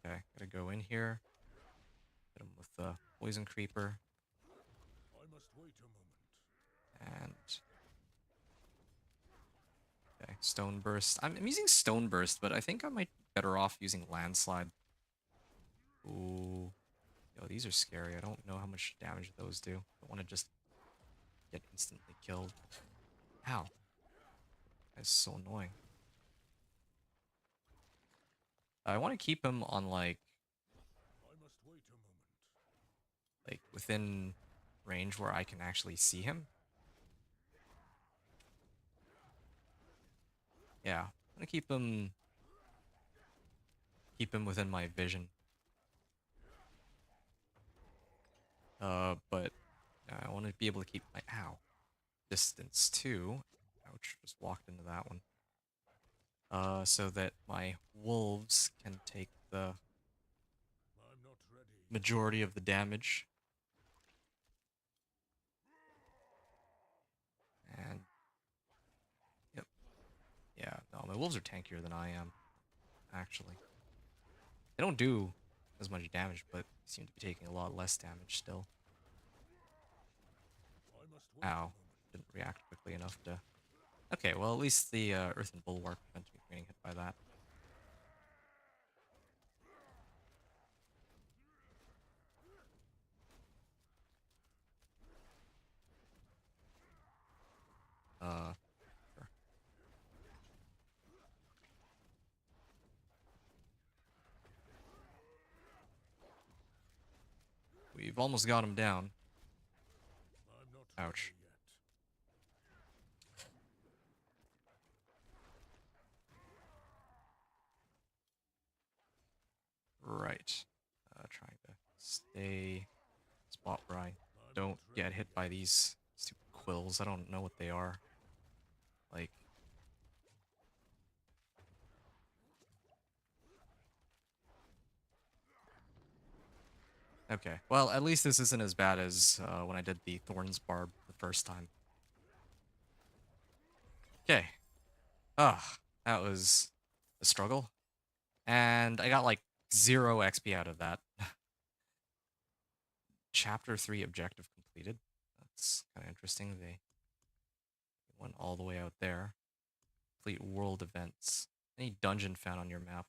[SPEAKER 1] Okay, gotta go in here. Hit him with the poison creeper.
[SPEAKER 2] I must wait a moment.
[SPEAKER 1] And okay, stone burst. I'm using stone burst, but I think I might be better off using landslide. Ooh. Yo, these are scary. I don't know how much damage those do. I don't want to just get instantly killed. Ow. That's so annoying. I want to keep him on
[SPEAKER 2] I must wait a moment.
[SPEAKER 1] within range where I can actually see him. Yeah, I'm gonna keep him within my vision. But I want to be able to keep my distance too. Ouch, just walked into that one. So that my wolves can take the
[SPEAKER 2] I'm not ready.
[SPEAKER 1] majority of the damage. And yep, yeah, no, my wolves are tankier than I am, actually. They don't do as much damage, but seem to be taking a lot less damage still.
[SPEAKER 2] I must wait a
[SPEAKER 1] Ow,
[SPEAKER 2] moment.
[SPEAKER 1] didn't react quickly enough to... Okay, well at least the Earthen Bulwark prevents me from getting hit by that. Sure. We've almost got him down.
[SPEAKER 2] I'm not
[SPEAKER 1] Ouch.
[SPEAKER 2] ready yet.
[SPEAKER 1] Right. Trying to stay spot where I
[SPEAKER 2] I'm
[SPEAKER 1] don't
[SPEAKER 2] not
[SPEAKER 1] get
[SPEAKER 2] ready
[SPEAKER 1] hit
[SPEAKER 2] yet.
[SPEAKER 1] by these stupid quills. I don't know what they are. Like, okay. Well, at least this isn't as bad as when I did the Thorns Barb the first time. Okay. Ah, that was a struggle. And I got like 0 XP out of that. Chapter 3 objective completed. That's kind of interesting. They went all the way out there. Complete world events. Any dungeon found on your map.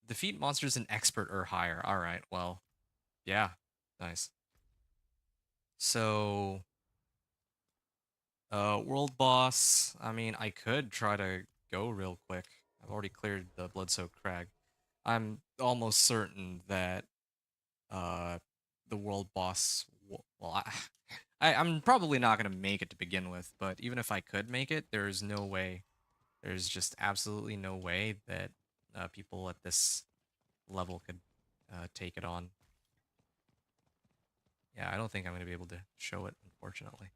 [SPEAKER 1] Defeat monsters in expert or higher. Alright, well, yeah. Nice. So, world boss. I mean, I could try to go real quick. I've already cleared the Bloodsoaked Crag. I'm almost certain that uh, the world boss. Well, I'm probably not gonna make it to begin with, but even if I could make it, there's no way. There's just absolutely no way that people at this level could take it on. Yeah, I don't think I'm gonna be able to show it, unfortunately.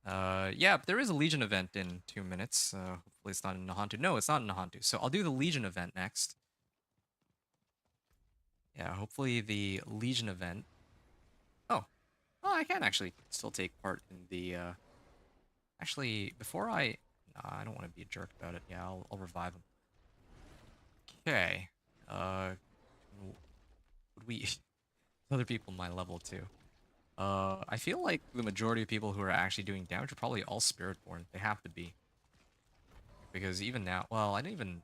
[SPEAKER 1] Yeah, but there is a Legion event in 2 minutes. Hopefully it's not in Nahantu. No, it's not in Nahantu. So I'll do the Legion event next. Yeah, hopefully the Legion event. Oh, oh, I can actually still take part in the. Actually, before I. Nah, I don't want to be a jerk about it. Yeah, I'll revive him. Okay. Would we. Other people my level too. I feel like the majority of people who are actually doing damage are probably all Spiritborn. They have to be. Because even now. Well, I didn't even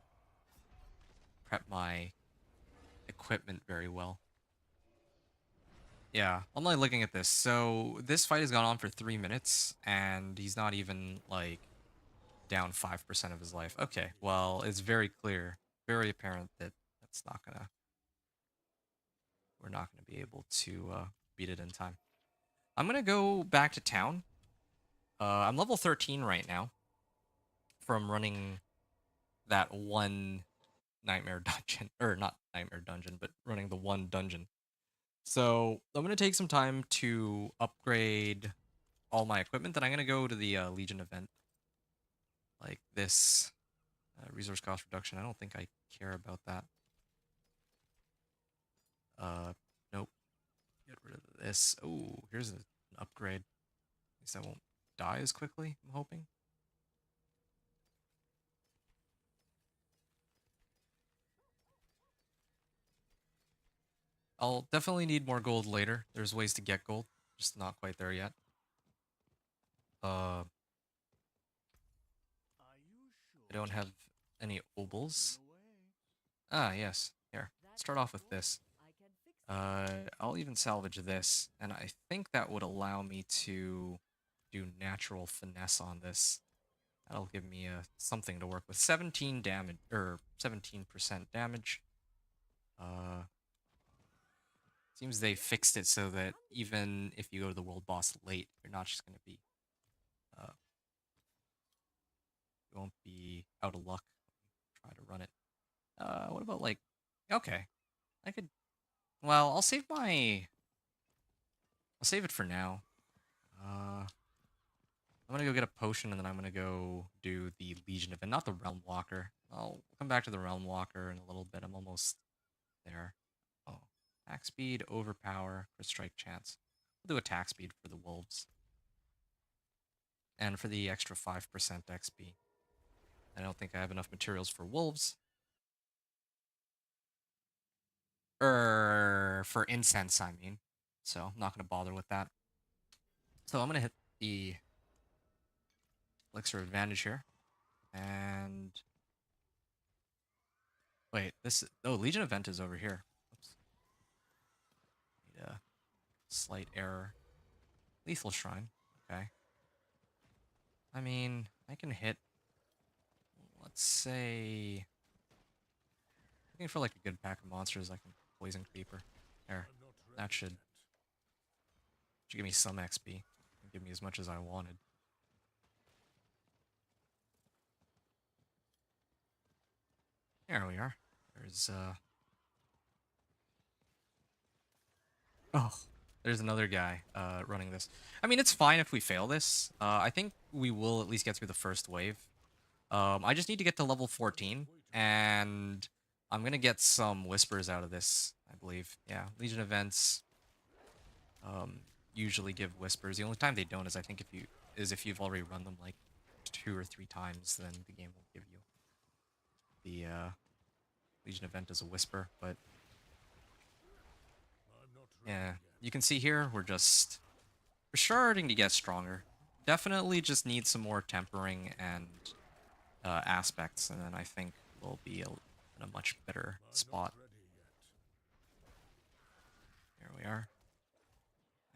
[SPEAKER 1] prep my equipment very well. Yeah, I'm like looking at this. So this fight has gone on for 3 minutes, and he's not even like down 5% of his life. Okay, well, it's very clear, very apparent that that's not gonna, we're not gonna be able to beat it in time. I'm gonna go back to town. I'm level 13 right now from running that one nightmare dungeon, or not nightmare dungeon, but running the one dungeon. So I'm gonna take some time to upgrade all my equipment, then I'm gonna go to the Legion event. Like this resource cost reduction. I don't think I care about that. Nope. Get rid of this. Oh, here's an upgrade. At least I won't die as quickly, I'm hoping. I'll definitely need more gold later. There's ways to get gold, just not quite there yet. I don't have any obols. Ah, yes. Here, start off with this. I'll even salvage this, and I think that would allow me to do natural finesse on this. That'll give me something to work with. 17 damage, or 17% damage. Seems they fixed it so that even if you go to the world boss late, you're not just gonna be, you won't be out of luck. Try to run it. What about like, okay, I could. Well, I'll save it for now. I'm gonna go get a potion and then I'm gonna go do the Legion event, not the Realm Walker. I'll come back to the Realm Walker in a little bit. I'm almost there. Oh, attack speed, overpower, crit strike chance. We'll do attack speed for the wolves. And for the extra 5% XP. I don't think I have enough materials for wolves. For incense, I mean. So I'm not gonna bother with that. So I'm gonna hit the elixir advantage here. And wait, Legion event is over here. Oops. Need a slight error. Lethal shrine. Okay. I mean, I can hit, let's say, looking for like a good pack of monsters. I can poison creeper. There. That should give me some XP. Give me as much as I wanted. There we are. There's oh, there's another guy running this. I mean, it's fine if we fail this. I think we will at least get through the first wave. I just need to get to level 14, and I'm gonna get some whispers out of this, I believe. Yeah, Legion events usually give whispers. The only time they don't is I think if you've already run them like 2 or 3 times, then the game will give you the Legion event as a whisper. But yeah, you can see here we're starting to get stronger. Definitely just need some more tempering and aspects, and then I think we'll be in a much better spot. Here we are.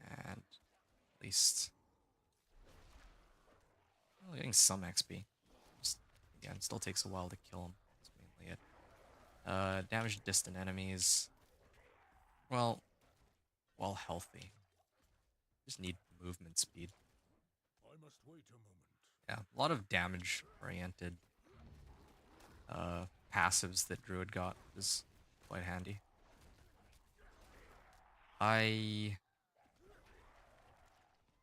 [SPEAKER 1] And at least getting some XP. Just, again, still takes a while to kill them. That's mainly it. Damage to distant enemies. Well, while healthy. Just need movement speed.
[SPEAKER 2] I must wait a moment.
[SPEAKER 1] Yeah, a lot of damage-oriented passives that Druid got is quite handy. I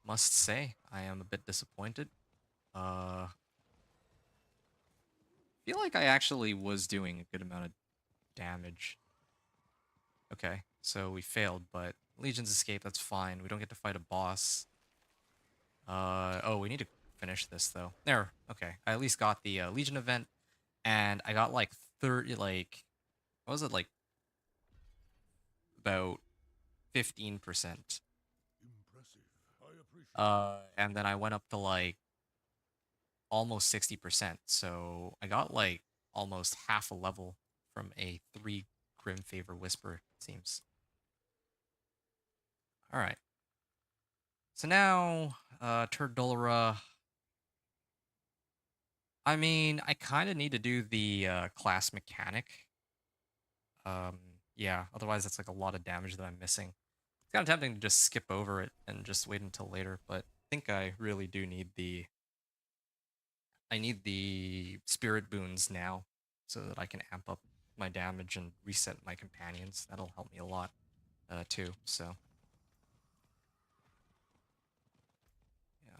[SPEAKER 1] must say, I am a bit disappointed. Feel like I actually was doing a good amount of damage. Okay, so we failed, but Legion's escape, that's fine. We don't get to fight a boss. Oh, we need to finish this, though. There, okay. I at least got the Legion event, and I got, like, 30, like... What was it, like... About 15%.
[SPEAKER 2] Impressive. I appreciate
[SPEAKER 1] And then I went up to, like, almost 60%, so I got, like, almost half a level from a 3 Grim Favor Whisper, it seems. Alright. So now, Turdulra. I mean, I kind of need to do the class mechanic. Yeah, otherwise that's like a lot of damage that I'm missing. It's kind of tempting to just skip over it and just wait until later, but I think I really do need I need the spirit boons now so that I can amp up my damage and reset my companions. That'll help me a lot, too, so. Yeah,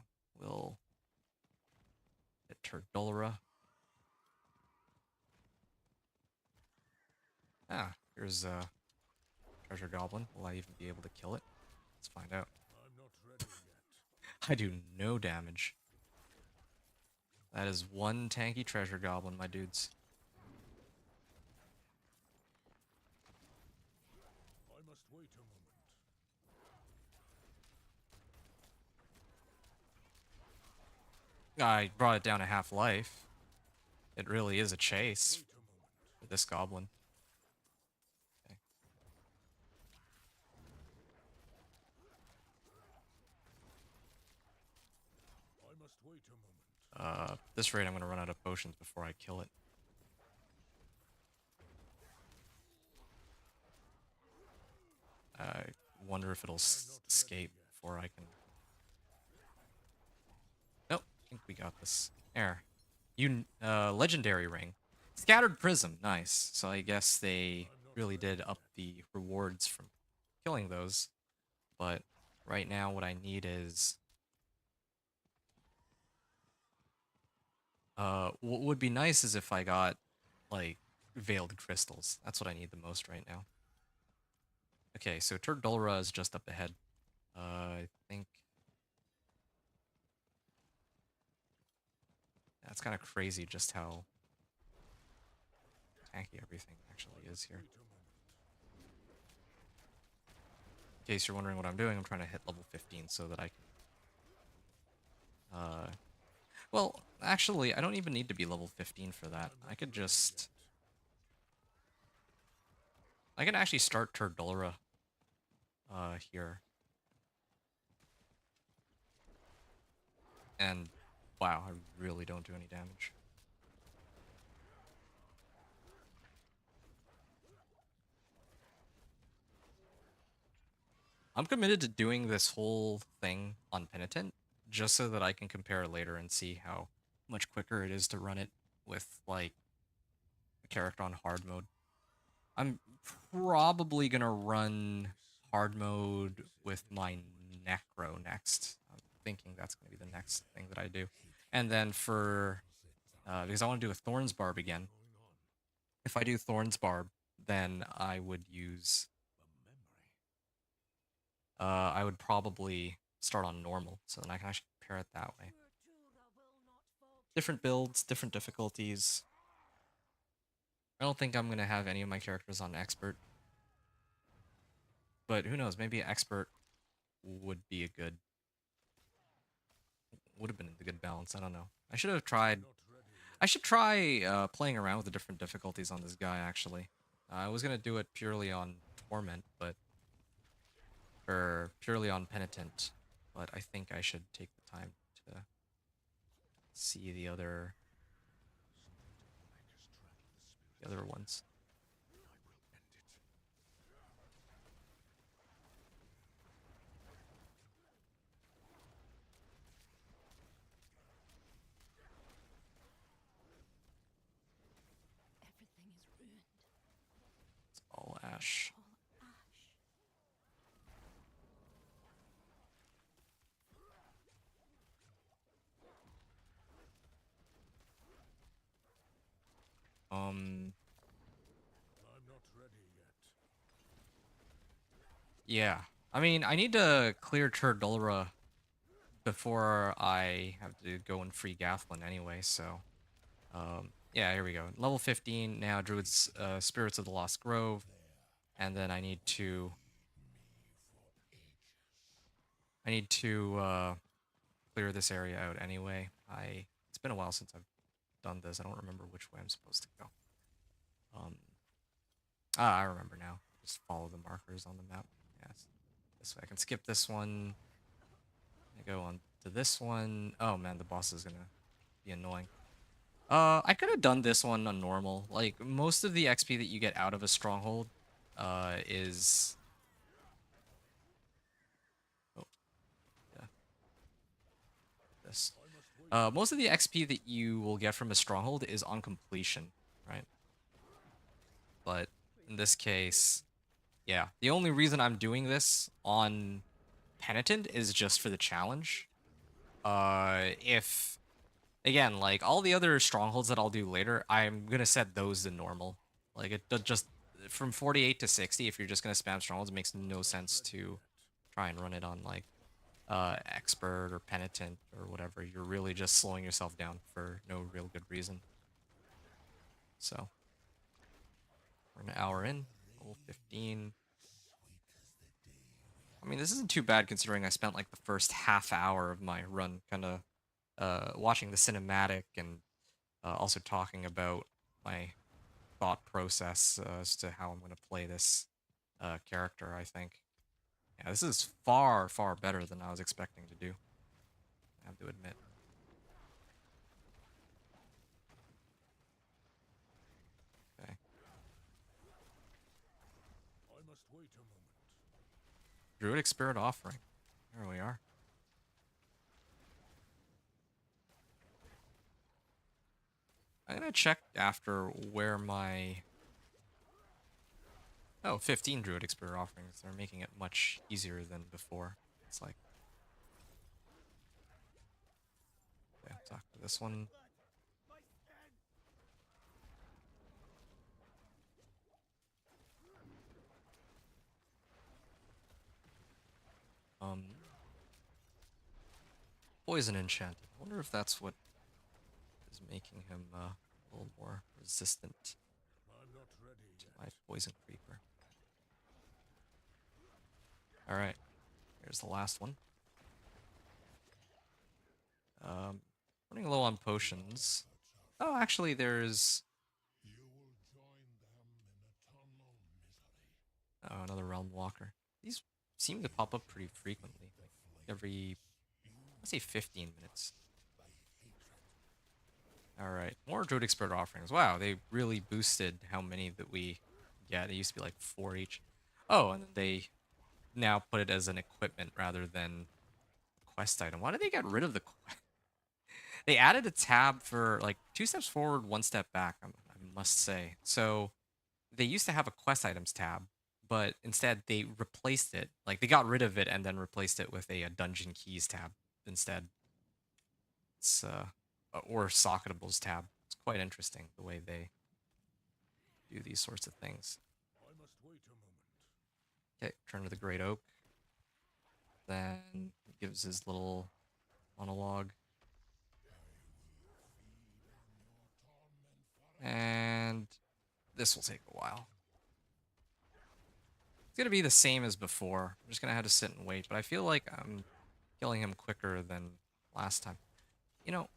[SPEAKER 1] will hit Turdulra. Ah, here's a treasure goblin. Will I even be able to kill it? Let's find out.
[SPEAKER 2] I'm not ready yet.
[SPEAKER 1] I do no damage. That is one tanky treasure goblin, my dudes.
[SPEAKER 2] I must wait a moment.
[SPEAKER 1] I brought it down to half life. It really is a chase
[SPEAKER 2] Wait a moment.
[SPEAKER 1] for this goblin. Okay.
[SPEAKER 2] I must wait a moment.
[SPEAKER 1] At this rate, I'm gonna run out of potions before I kill it. I wonder if it'll escape before I can. Nope, I think we got this. There. Legendary ring. Scattered Prism, nice. So I guess they really did up the rewards from killing those. But right now what I need is... what would be nice is if I got, like, Veiled Crystals. That's what I need the most right now. Okay, so Turdulra is just up ahead. I think... That's kind of crazy just how tanky everything actually is here. In case you're wondering what I'm doing, I'm trying to hit level 15 so that I can... well, actually, I don't even need to be level 15 for that. I could just... I can actually start Turdulra here. And, wow, I really don't do any damage. I'm committed to doing this whole thing on Penitent, just so that I can compare later and see how much quicker it is to run it with, like, a character on hard mode. I'm probably gonna run hard mode with my Necro next. I'm thinking that's gonna be the next thing that I do. And then for... because I want to do a Thorns Barb again. If I do Thorns Barb, then I would use... I would probably start on normal, so then I can actually compare it that way. Different builds, different difficulties. I don't think I'm going to have any of my characters on expert. But who knows, maybe expert would be a good... would have been a good balance, I don't know. I should have tried... I should try playing around with the different difficulties on this guy, actually. I was going to do it purely on Torment, but... or purely on Penitent, but I think I should take the time to see the other ones.
[SPEAKER 6] Everything is ruined.
[SPEAKER 1] It's all ash.
[SPEAKER 6] All ash.
[SPEAKER 2] I'm not ready yet.
[SPEAKER 1] Yeah. I mean, I need to clear Turdulra before I have to go and free Gathlin anyway, so... yeah, here we go. Level 15, now Druid's Spirits of the Lost Grove, and then I need to... clear this area out anyway. It's been a while since I've done this. I don't remember which way I'm supposed to go. I remember now. Just follow the markers on the map. Yes. This way. I can skip this one. I go on to this one. Oh man, the boss is gonna be annoying. I could have done this one on normal. Like, most of the XP that you get out of a stronghold, is... oh, yeah. This. Most of the XP that you will get from a stronghold is on completion, right? But in this case, yeah. The only reason I'm doing this on Penitent is just for the challenge. If again, like all the other strongholds that I'll do later, I'm gonna set those to normal. Like just from 48 to 60. If you're just gonna spam strongholds, it makes no sense to try and run it on like expert or penitent or whatever. You're really just slowing yourself down for no real good reason. So we're an hour in, level 15. I mean, this isn't too bad considering I spent like the first half hour of my run kind of watching the cinematic and also talking about my thought process as to how I'm going to play this character, I think. Yeah, this is far, far better than I was expecting to do, I have to admit. Okay.
[SPEAKER 2] I must wait a moment.
[SPEAKER 1] Druidic Spirit Offering. There we are. I'm going to check after where my... Oh, 15 Druidic Spirit Offerings. They're making it much easier than before. It's like... Okay, talk to this one. Poison Enchanted. I wonder if that's what is making him a little more resistant
[SPEAKER 2] I'm not ready
[SPEAKER 1] to
[SPEAKER 2] yet.
[SPEAKER 1] my Poison Creeper. Alright, here's the last one. Running low on potions. Oh, actually, there's...
[SPEAKER 2] You will join them in eternal misery.
[SPEAKER 1] Oh, another Realm Walker. These seem to pop up pretty frequently. Like every, let's say 15 minutes. Alright, more Druidic Spirit Offerings. Wow, they really boosted how many that we get. It used to be like 4 each. Oh, and then they now put it as an equipment rather than a quest item. Why did they get rid of the quest? They added a tab for like 2 steps forward, 1 step back, I must say. So they used to have a quest items tab, but instead they replaced it. Like they got rid of it and then replaced it with a dungeon keys tab instead. It's or socketables tab. It's quite interesting the way they do these sorts of things.
[SPEAKER 2] I must wait a moment.
[SPEAKER 1] Okay, turn to the Great Oak. Then he gives his little monologue. And this will take a while. It's going to be the same as before. I'm just going to have to sit and wait, but I feel like I'm killing him quicker than last time. You know,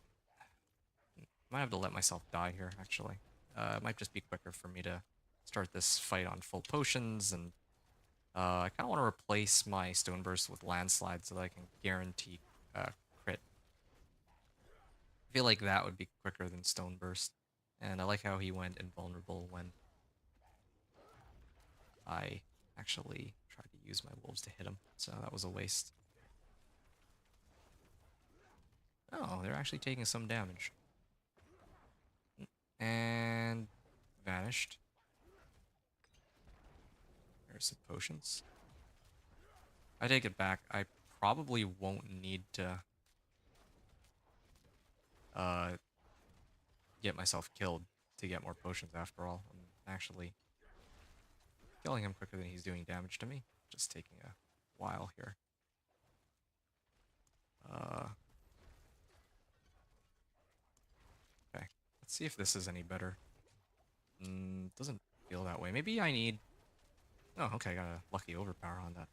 [SPEAKER 1] I might have to let myself die here, actually. It might just be quicker for me to start this fight on full potions, and I kind of want to replace my Stone Burst with Landslide so that I can guarantee crit. I feel like that would be quicker than Stone Burst, and I like how he went invulnerable when I actually tried to use my wolves to hit him, so that was a waste. Oh, they're actually taking some damage. And vanished. There's some potions. I take it back. I probably won't need to get myself killed to get more potions after all. I'm actually killing him quicker than he's doing damage to me. Just taking a while here. Okay. Let's see if this is any better. Doesn't feel that way. Maybe I need... Oh, okay, I got a lucky overpower on that.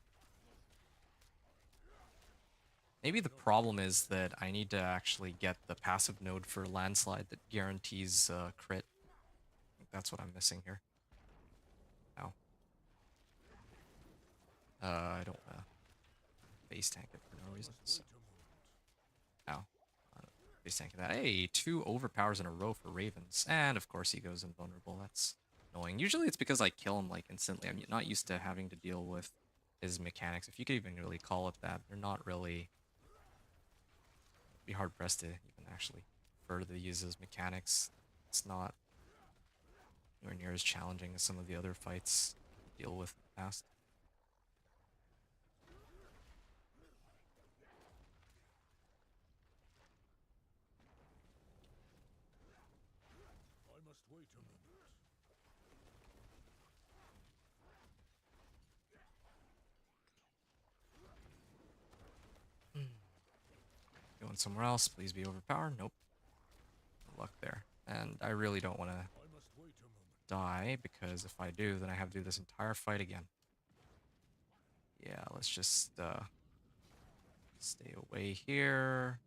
[SPEAKER 1] Maybe the problem is that I need to actually get the passive node for Landslide that guarantees crit. I think that's what I'm missing here. Ow. I don't want to base tank it for no reason. So. Ow. Base tanking that. Hey, 2 overpowers in a row for Ravens. And of course he goes invulnerable. That's annoying. Usually it's because I kill him like instantly. I'm not used to having to deal with his mechanics. If you could even really call it that. They're not really... Be hard pressed to even actually further use his mechanics. It's not anywhere near as challenging as some of the other fights I deal with in the past. Going somewhere else. Please be overpowered. Nope. No luck there. And I really don't want to die, because if I do, then I have to do this entire fight again. Yeah, let's just stay away here.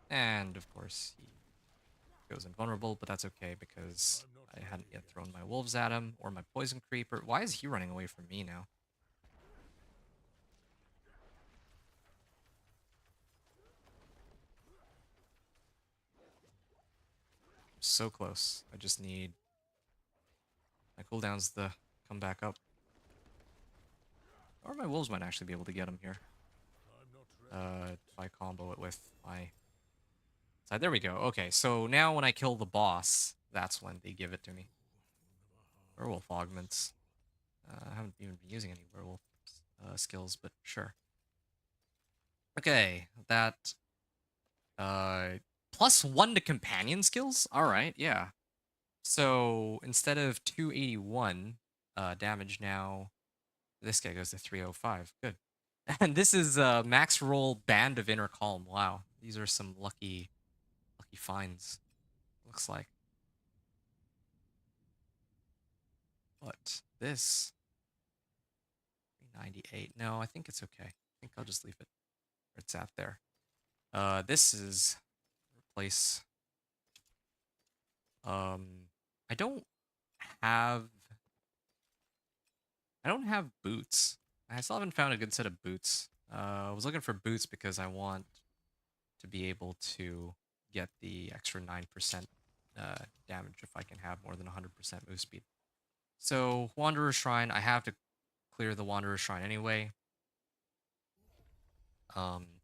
[SPEAKER 1] And of course, he goes invulnerable, but that's okay because I hadn't yet thrown my wolves at him or my poison creeper. Why is he running away from me now? So close. I just need my cooldowns to come back up. Or my wolves might actually be able to get him here. If I combo it with my side. There we go. Okay, so now when I kill the boss, that's when they give it to me. Werewolf augments. I haven't even been using any werewolf skills, but sure. Okay, that +1 to companion skills? Alright, yeah. So instead of 281 damage now, this guy goes to 305. Good. And this is max roll Band of Inner Calm. Wow. These are some lucky finds, looks like. But this 398. No, I think it's okay. I think I'll just leave it where it's at there. This is replace. I don't have boots. I still haven't found a good set of boots. I was looking for boots because I want to be able to get the extra 9% damage if I can have more than 100% move speed. So, Wanderer's Shrine, I have to clear the Wanderer's Shrine anyway.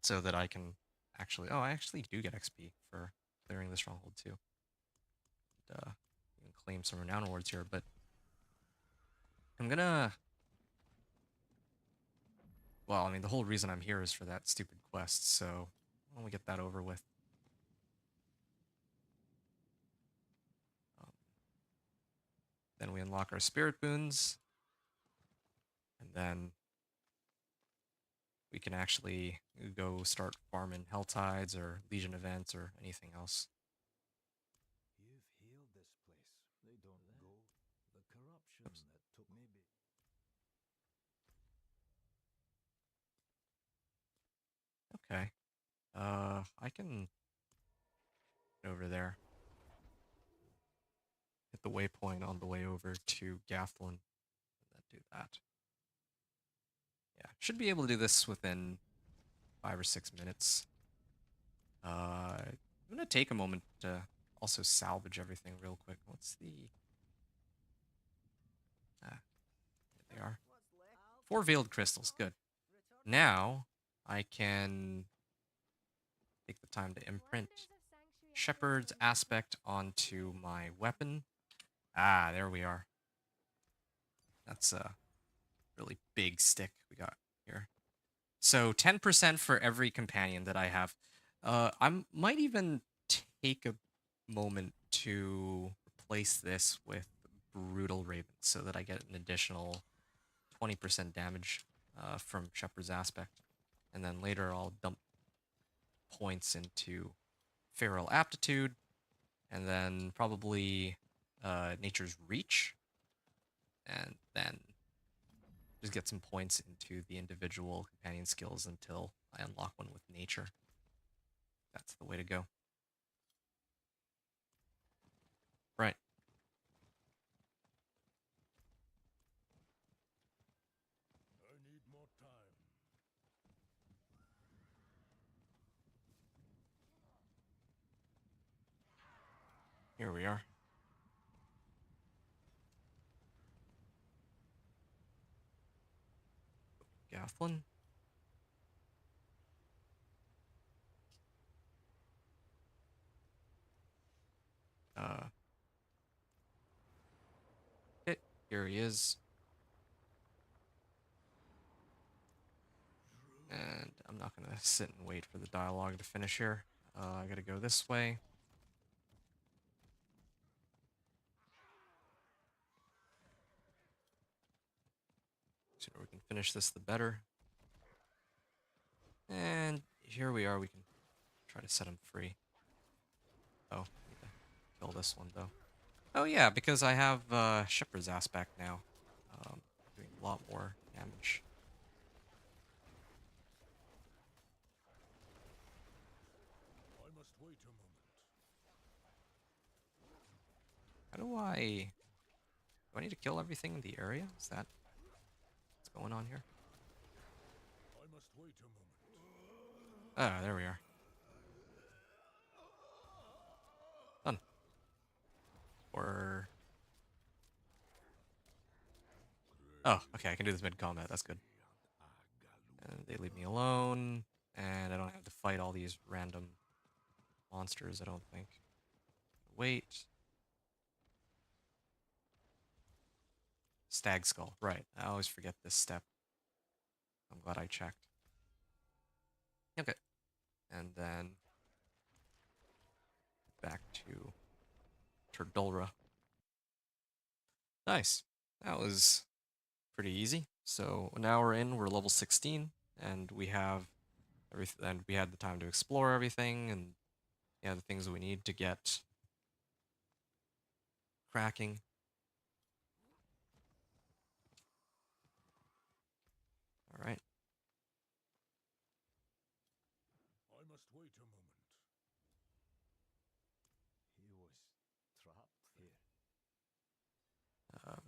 [SPEAKER 1] So that I can actually... Oh, I actually do get XP for clearing the stronghold too. And, you can claim some renown awards here, but I'm gonna... Well, I mean, the whole reason I'm here is for that stupid quest, so why don't we get that over with. Then we unlock our spirit boons, and then we can actually go start farming Hell Tides or Legion events or anything else.
[SPEAKER 7] You've healed this place. They don't go. The corruption that took maybe.
[SPEAKER 1] Okay. I can get over there. Hit the waypoint on the way over to Gathlin, and then do that. Yeah, should be able to do this within 5 or 6 minutes. I'm gonna take a moment to also salvage everything real quick. What's the... Ah, there they are. 4 veiled crystals, good. Now, I can take the time to imprint Shepherd's Aspect onto my weapon. Ah, there we are. That's a really big stick we got here. So 10% for every companion that I have. I might even take a moment to replace this with Brutal Raven so that I get an additional 20% damage from Shepherd's Aspect. And then later I'll dump points into Feral Aptitude, and then probably Nature's Reach, and then just get some points into the individual companion skills until I unlock one with Nature. That's the way to go. Right.
[SPEAKER 7] I need more time.
[SPEAKER 1] Here we are. Gathlin. Okay, here he is. And I'm not gonna sit and wait for the dialogue to finish here. I gotta go this way. finish this, the better. And here we are. We can try to set him free. Oh, need to kill this one, though. Oh, yeah, because I have Shepherd's Aspect now. Doing a lot more damage.
[SPEAKER 2] I must wait a moment.
[SPEAKER 1] How do I... Do I need to kill everything in the area? Is that what's going on here?
[SPEAKER 2] I must wait a moment.
[SPEAKER 1] Ah, there we are. Done. Or... Oh, okay, I can do this mid-combat. That's good. And they leave me alone. And I don't have to fight all these random monsters, I don't think. Wait. Stag Skull. Right. I always forget this step. I'm glad I checked. Okay. And then back to Turdulra. Nice. That was pretty easy. So now we're in, we're level 16, and we have everything, and we had the time to explore everything, and yeah, the things that we need to get cracking. All right.
[SPEAKER 2] I must wait a moment.
[SPEAKER 7] He was trapped here.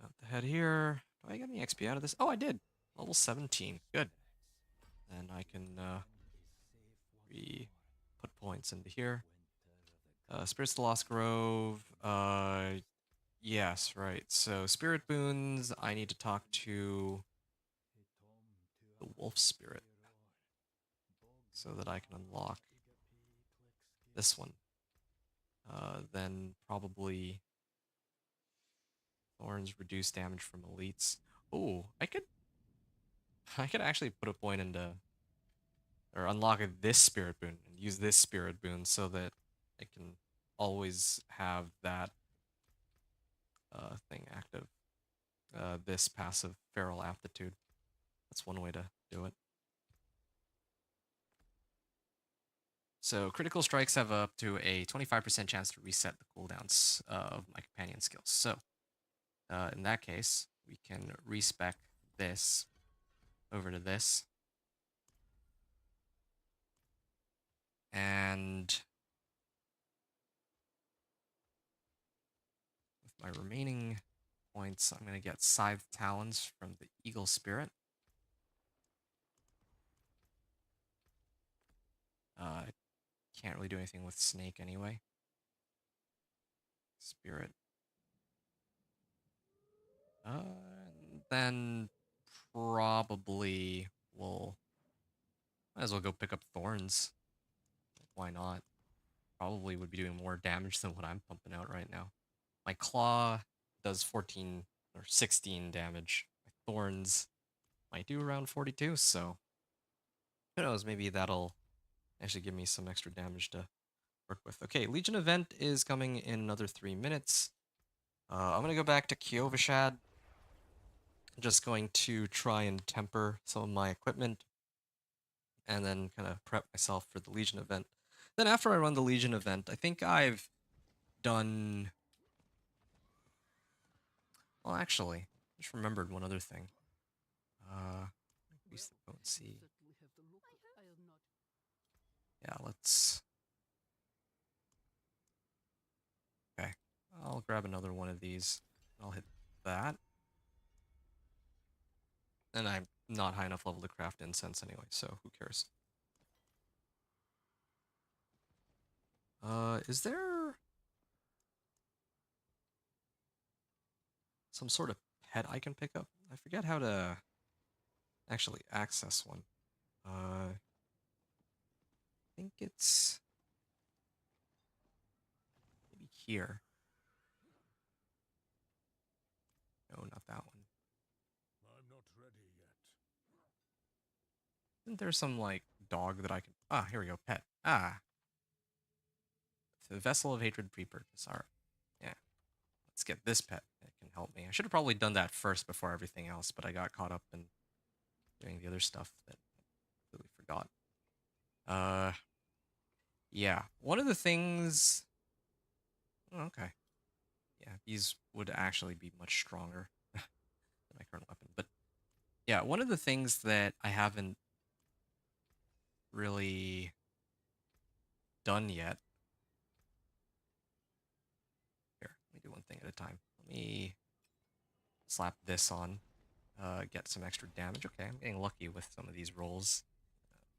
[SPEAKER 1] Mount the head here. Do I get any XP out of this? Oh, I did. Level 17. Good. And I can put points into here. Spirits of the Lost Grove. Yes, right. So Spirit Boons, I need to talk to the Wolf Spirit so that I can unlock this one. Then probably Thorns reduce damage from elites. Oh, I could actually put a point into or unlock this Spirit Boon and use this Spirit Boon so that I can always have that thing active. This passive Feral Aptitude. That's one way to do it. So critical strikes have up to a 25% chance to reset the cooldowns of my companion skills. So in that case, we can respec this over to this. And with my remaining points, I'm going to get Scythe Talons from the Eagle Spirit. Can't really do anything with Snake anyway. Spirit. Then probably we'll might as well go pick up Thorns. Why not? Probably would be doing more damage than what I'm pumping out right now. My Claw does 14 or 16 damage. My Thorns might do around 42, so who knows, maybe that'll actually give me some extra damage to work with. Okay, Legion event is coming in another 3 minutes. I'm going to go back to Kyovashad. Just going to try and temper some of my equipment and then kind of prep myself for the Legion event. Then after I run the Legion event, I think I've done... Well, actually, I just remembered one other thing. Increase the potency. Yeah, let's... Okay, I'll grab another one of these. I'll hit that. And I'm not high enough level to craft incense anyway, so who cares? Is there some sort of pet I can pick up? I forget how to actually access one. I think it's maybe here. No, not that one.
[SPEAKER 2] I'm not ready yet.
[SPEAKER 1] Isn't there some, like, dog that I can... Ah, here we go, pet. Ah. The Vessel of Hatred pre-purchase. Alright. Yeah. Let's get this pet. It can help me. I should have probably done that first before everything else, but I got caught up in doing the other stuff that I completely forgot. Yeah. One of the things. Oh, okay. Yeah, these would actually be much stronger than my current weapon. But yeah, one of the things that I haven't really done yet. Here, let me do one thing at a time. Let me slap this on. Get some extra damage. Okay, I'm getting lucky with some of these rolls.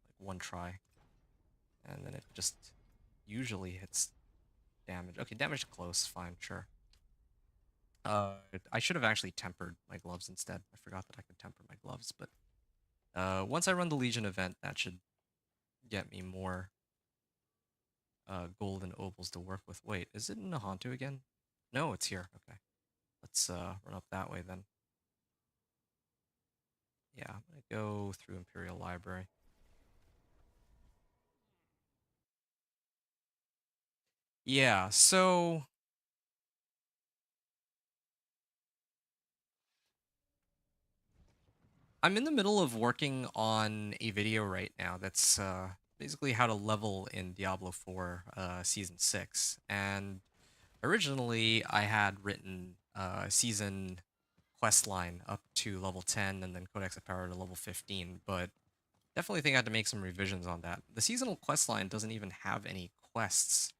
[SPEAKER 1] Like one try. And then it just usually hits damage. Okay, damage close, fine, sure. I should have actually tempered my gloves instead. I forgot that I could temper my gloves, but once I run the Legion event, that should get me more gold and opals to work with. Wait, is it in Nahantu again? No, it's here. Okay. Let's run up that way then. Yeah, I'm gonna go through Imperial Library. Yeah, so I'm in the middle of working on a video right now that's basically how to level in Diablo 4 Season 6. And originally I had written season quest line up to level 10 and then Codex of Power to level 15, but definitely think I had to make some revisions on that. The seasonal quest line doesn't even have any quests,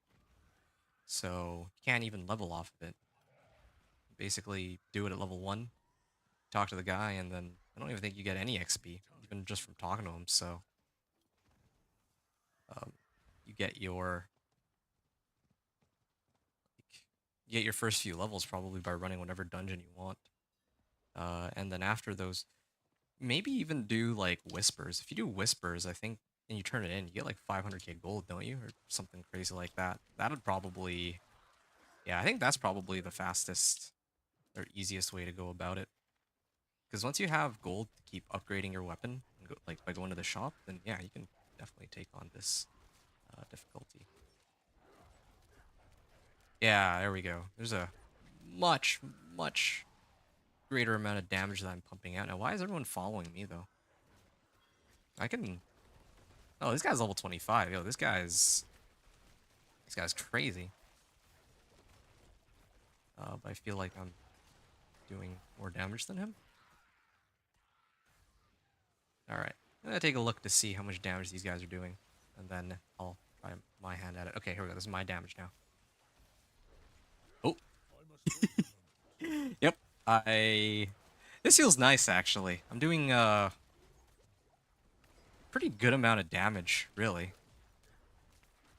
[SPEAKER 1] so you can't even level off of it. Basically, do it at level 1, talk to the guy, and then I don't even think you get any XP, even just from talking to him, so um, you get your first few levels probably by running whatever dungeon you want. And then after those, maybe even do like whispers. If you do whispers, I think, and you turn it in, you get like 500k gold, don't you? Or something crazy like that. That would probably, yeah, I think that's probably the fastest or easiest way to go about it. Because once you have gold to keep upgrading your weapon, and go, like by going to the shop, then yeah, you can definitely take on this difficulty. Yeah, there we go. There's a much, much greater amount of damage that I'm pumping out. Now, why is everyone following me, though? I can... Oh, this guy's level 25. Yo, this guy's crazy. But I feel like I'm doing more damage than him. Alright. I'm gonna take a look to see how much damage these guys are doing. And then I'll try my hand at it. Okay, here we go. This is my damage now. Oh. Yep. This feels nice, actually. I'm doing pretty good amount of damage, really.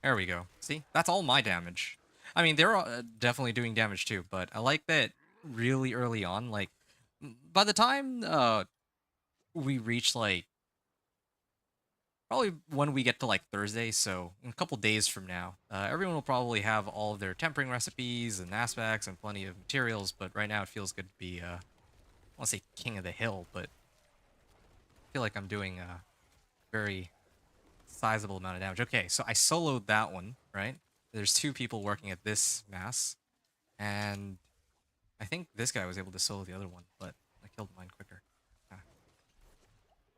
[SPEAKER 1] There we go. See? That's all my damage. I mean, they're definitely doing damage too, but I like that really early on, like, by the time we reach, like, probably when we get to, like, Thursday, so in a couple days from now, everyone will probably have all of their tempering recipes and aspects and plenty of materials, but right now it feels good to be, I want to say king of the hill, but I feel like I'm doing a very sizable amount of damage. Okay, so I soloed that one, right? There's two people working at this mass, and I think this guy was able to solo the other one, but I killed mine quicker. Ah,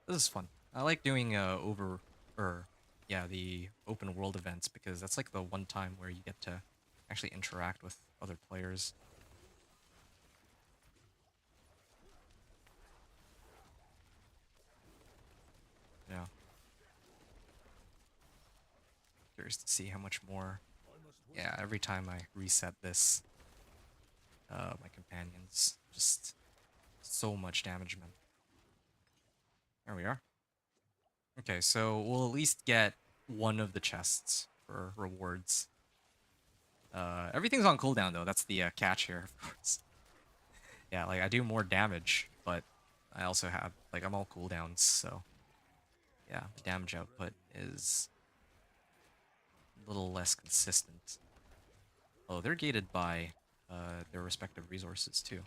[SPEAKER 1] this is fun. I like doing the open world events because that's like the one time where you get to actually interact with other players. Yeah. Curious to see how much more. Yeah, every time I reset this, my companions just so much damage, man. There we are. Okay, so we'll at least get one of the chests for rewards. Everything's on cooldown though. That's the catch here, of course. Yeah, like I do more damage, but I also have like I'm all cooldowns, so yeah, the damage output is a little less consistent. Oh, they're gated by their respective resources too.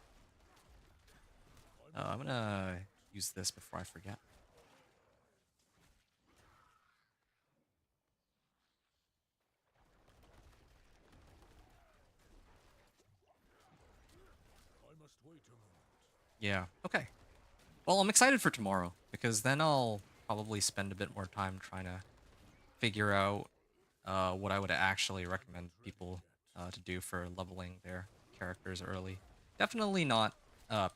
[SPEAKER 1] I'm gonna use this before I forget.
[SPEAKER 2] I must wait a moment.
[SPEAKER 1] Yeah. Okay. Well, I'm excited for tomorrow because then I'll probably spend a bit more time trying to figure out what I would actually recommend people to do for leveling their characters early. Definitely not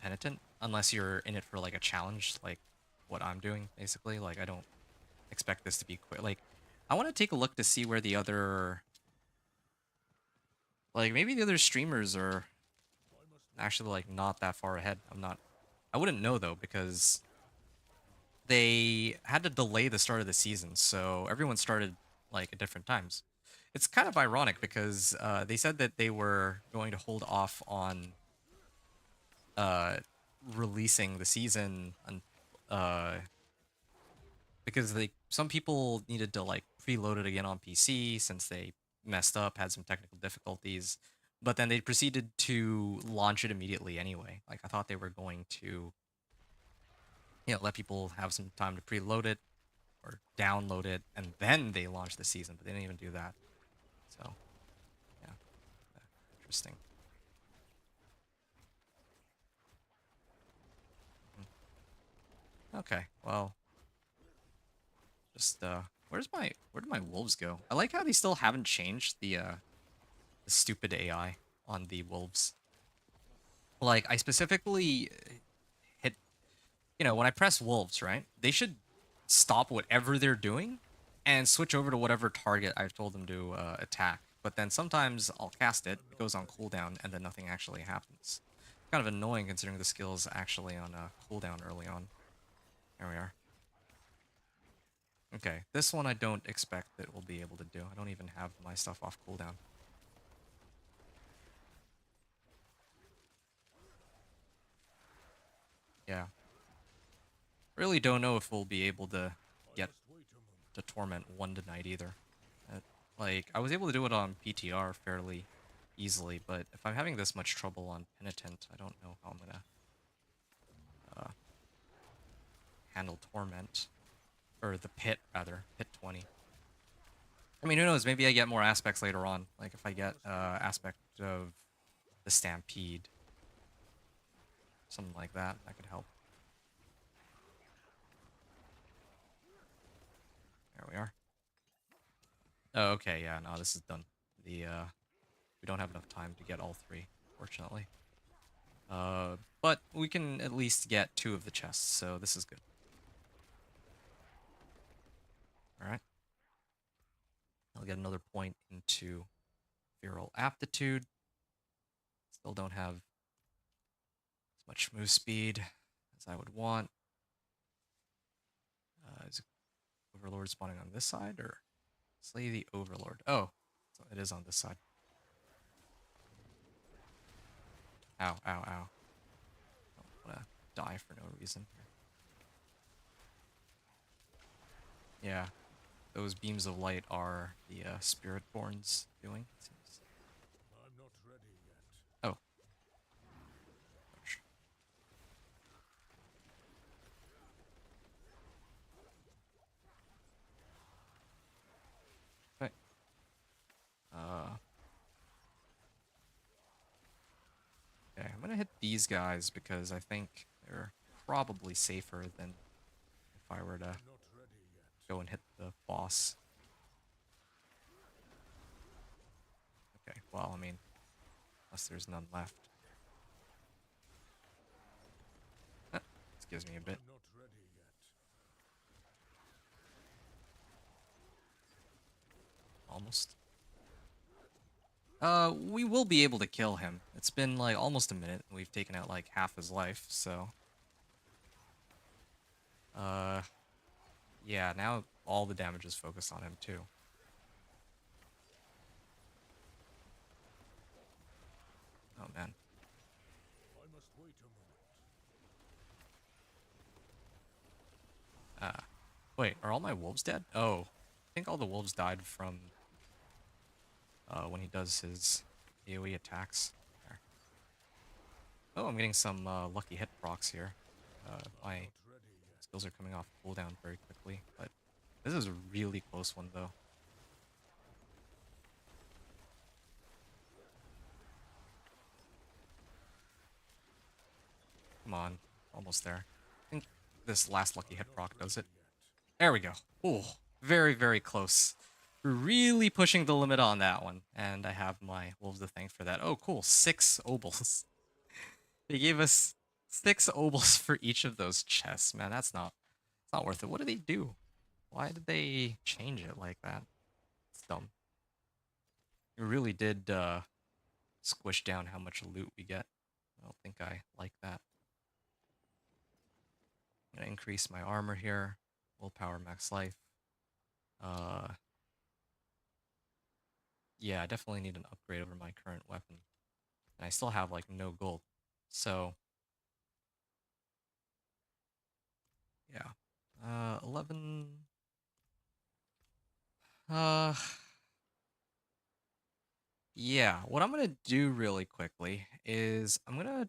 [SPEAKER 1] penitent unless you're in it for like a challenge, like what I'm doing basically. Like I don't expect this to be quick. Like I want to take a look to see where the other, like maybe the other streamers are actually like not that far ahead. I'm not. I wouldn't know though because they had to delay the start of the season, so everyone started like at different times. It's kind of ironic because they said that they were going to hold off on uh, releasing the season uh, because they some people needed to like preload it again on PC since they messed up, had some technical difficulties, but then they proceeded to launch it immediately anyway. Like I thought they were going to, let people have some time to preload it or download it, and then they launched the season, but they didn't even do that. So, yeah, interesting. Okay, well, just where did my wolves go? I like how they still haven't changed the stupid AI on the wolves. Like I specifically hit, when I press wolves, right? They should stop whatever they're doing and switch over to whatever target I've told them to attack. But then sometimes I'll cast it, it goes on cooldown, and then nothing actually happens. Kind of annoying considering the skill's actually on cooldown early on. There we are. Okay, this one I don't expect that we'll be able to do. I don't even have my stuff off cooldown. Yeah. Really don't know if we'll be able to get to Torment 1 tonight either. Uh, like, I was able to do it on PTR fairly easily, but if I'm having this much trouble on Penitent, I don't know how I'm gonna uh, handle Torment. Or the Pit, rather. Pit 20. I mean, who knows? Maybe I get more aspects later on. Like, if I get aspect of the Stampede. Something like that. That could help. There we are. Oh, okay, yeah, no, this is done. We don't have enough time to get all three, fortunately. But we can at least get 2 of the chests, so this is good. Alright. I'll get another point into Feral Aptitude. Still don't have as much move speed as I would want. Is Overlord spawning on this side, or Slay the Overlord? Oh, it is on this side. Ow, ow, ow. I don't want to die for no reason. Yeah, those beams of light are the Spiritborn's doing, it seems.
[SPEAKER 2] I'm not ready yet.
[SPEAKER 1] Oh. Ouch. Okay. Okay, I'm gonna hit these guys because I think they're probably safer than if I were to
[SPEAKER 2] Not ready yet.
[SPEAKER 1] go and hit the boss. Okay, well, I mean, unless there's none left. This gives me a bit.
[SPEAKER 2] I'm not ready yet.
[SPEAKER 1] Almost. We will be able to kill him. It's been, like, almost a minute, and we've taken out, like, half his life, so... Yeah, now all the damage is focused on him, too. Oh, man.
[SPEAKER 2] I must wait a moment.
[SPEAKER 1] Wait, are all my wolves dead? Oh, I think all the wolves died from, when he does his AoE attacks. There. Oh, I'm getting some, lucky hit procs here. My
[SPEAKER 2] Not ready yet.
[SPEAKER 1] skills are coming off cooldown very quickly, but this is a really close one, though. Come on, almost there. I think this last lucky hit proc does it. There we go. Oh, very, very close. Really pushing the limit on that one. And I have my Wolves to thank for that. Oh, cool. 6 obols. They gave us 6 obols for each of those chests. Man, it's not worth it. What did they do? Why did they change it like that? It's dumb. It really did squish down how much loot we get. I don't think I like that. I'm gonna increase my armor here. Willpower, max life. Yeah, I definitely need an upgrade over my current weapon. And I still have like no gold. So yeah. 11. Uh yeah, what I'm gonna do really quickly is I'm gonna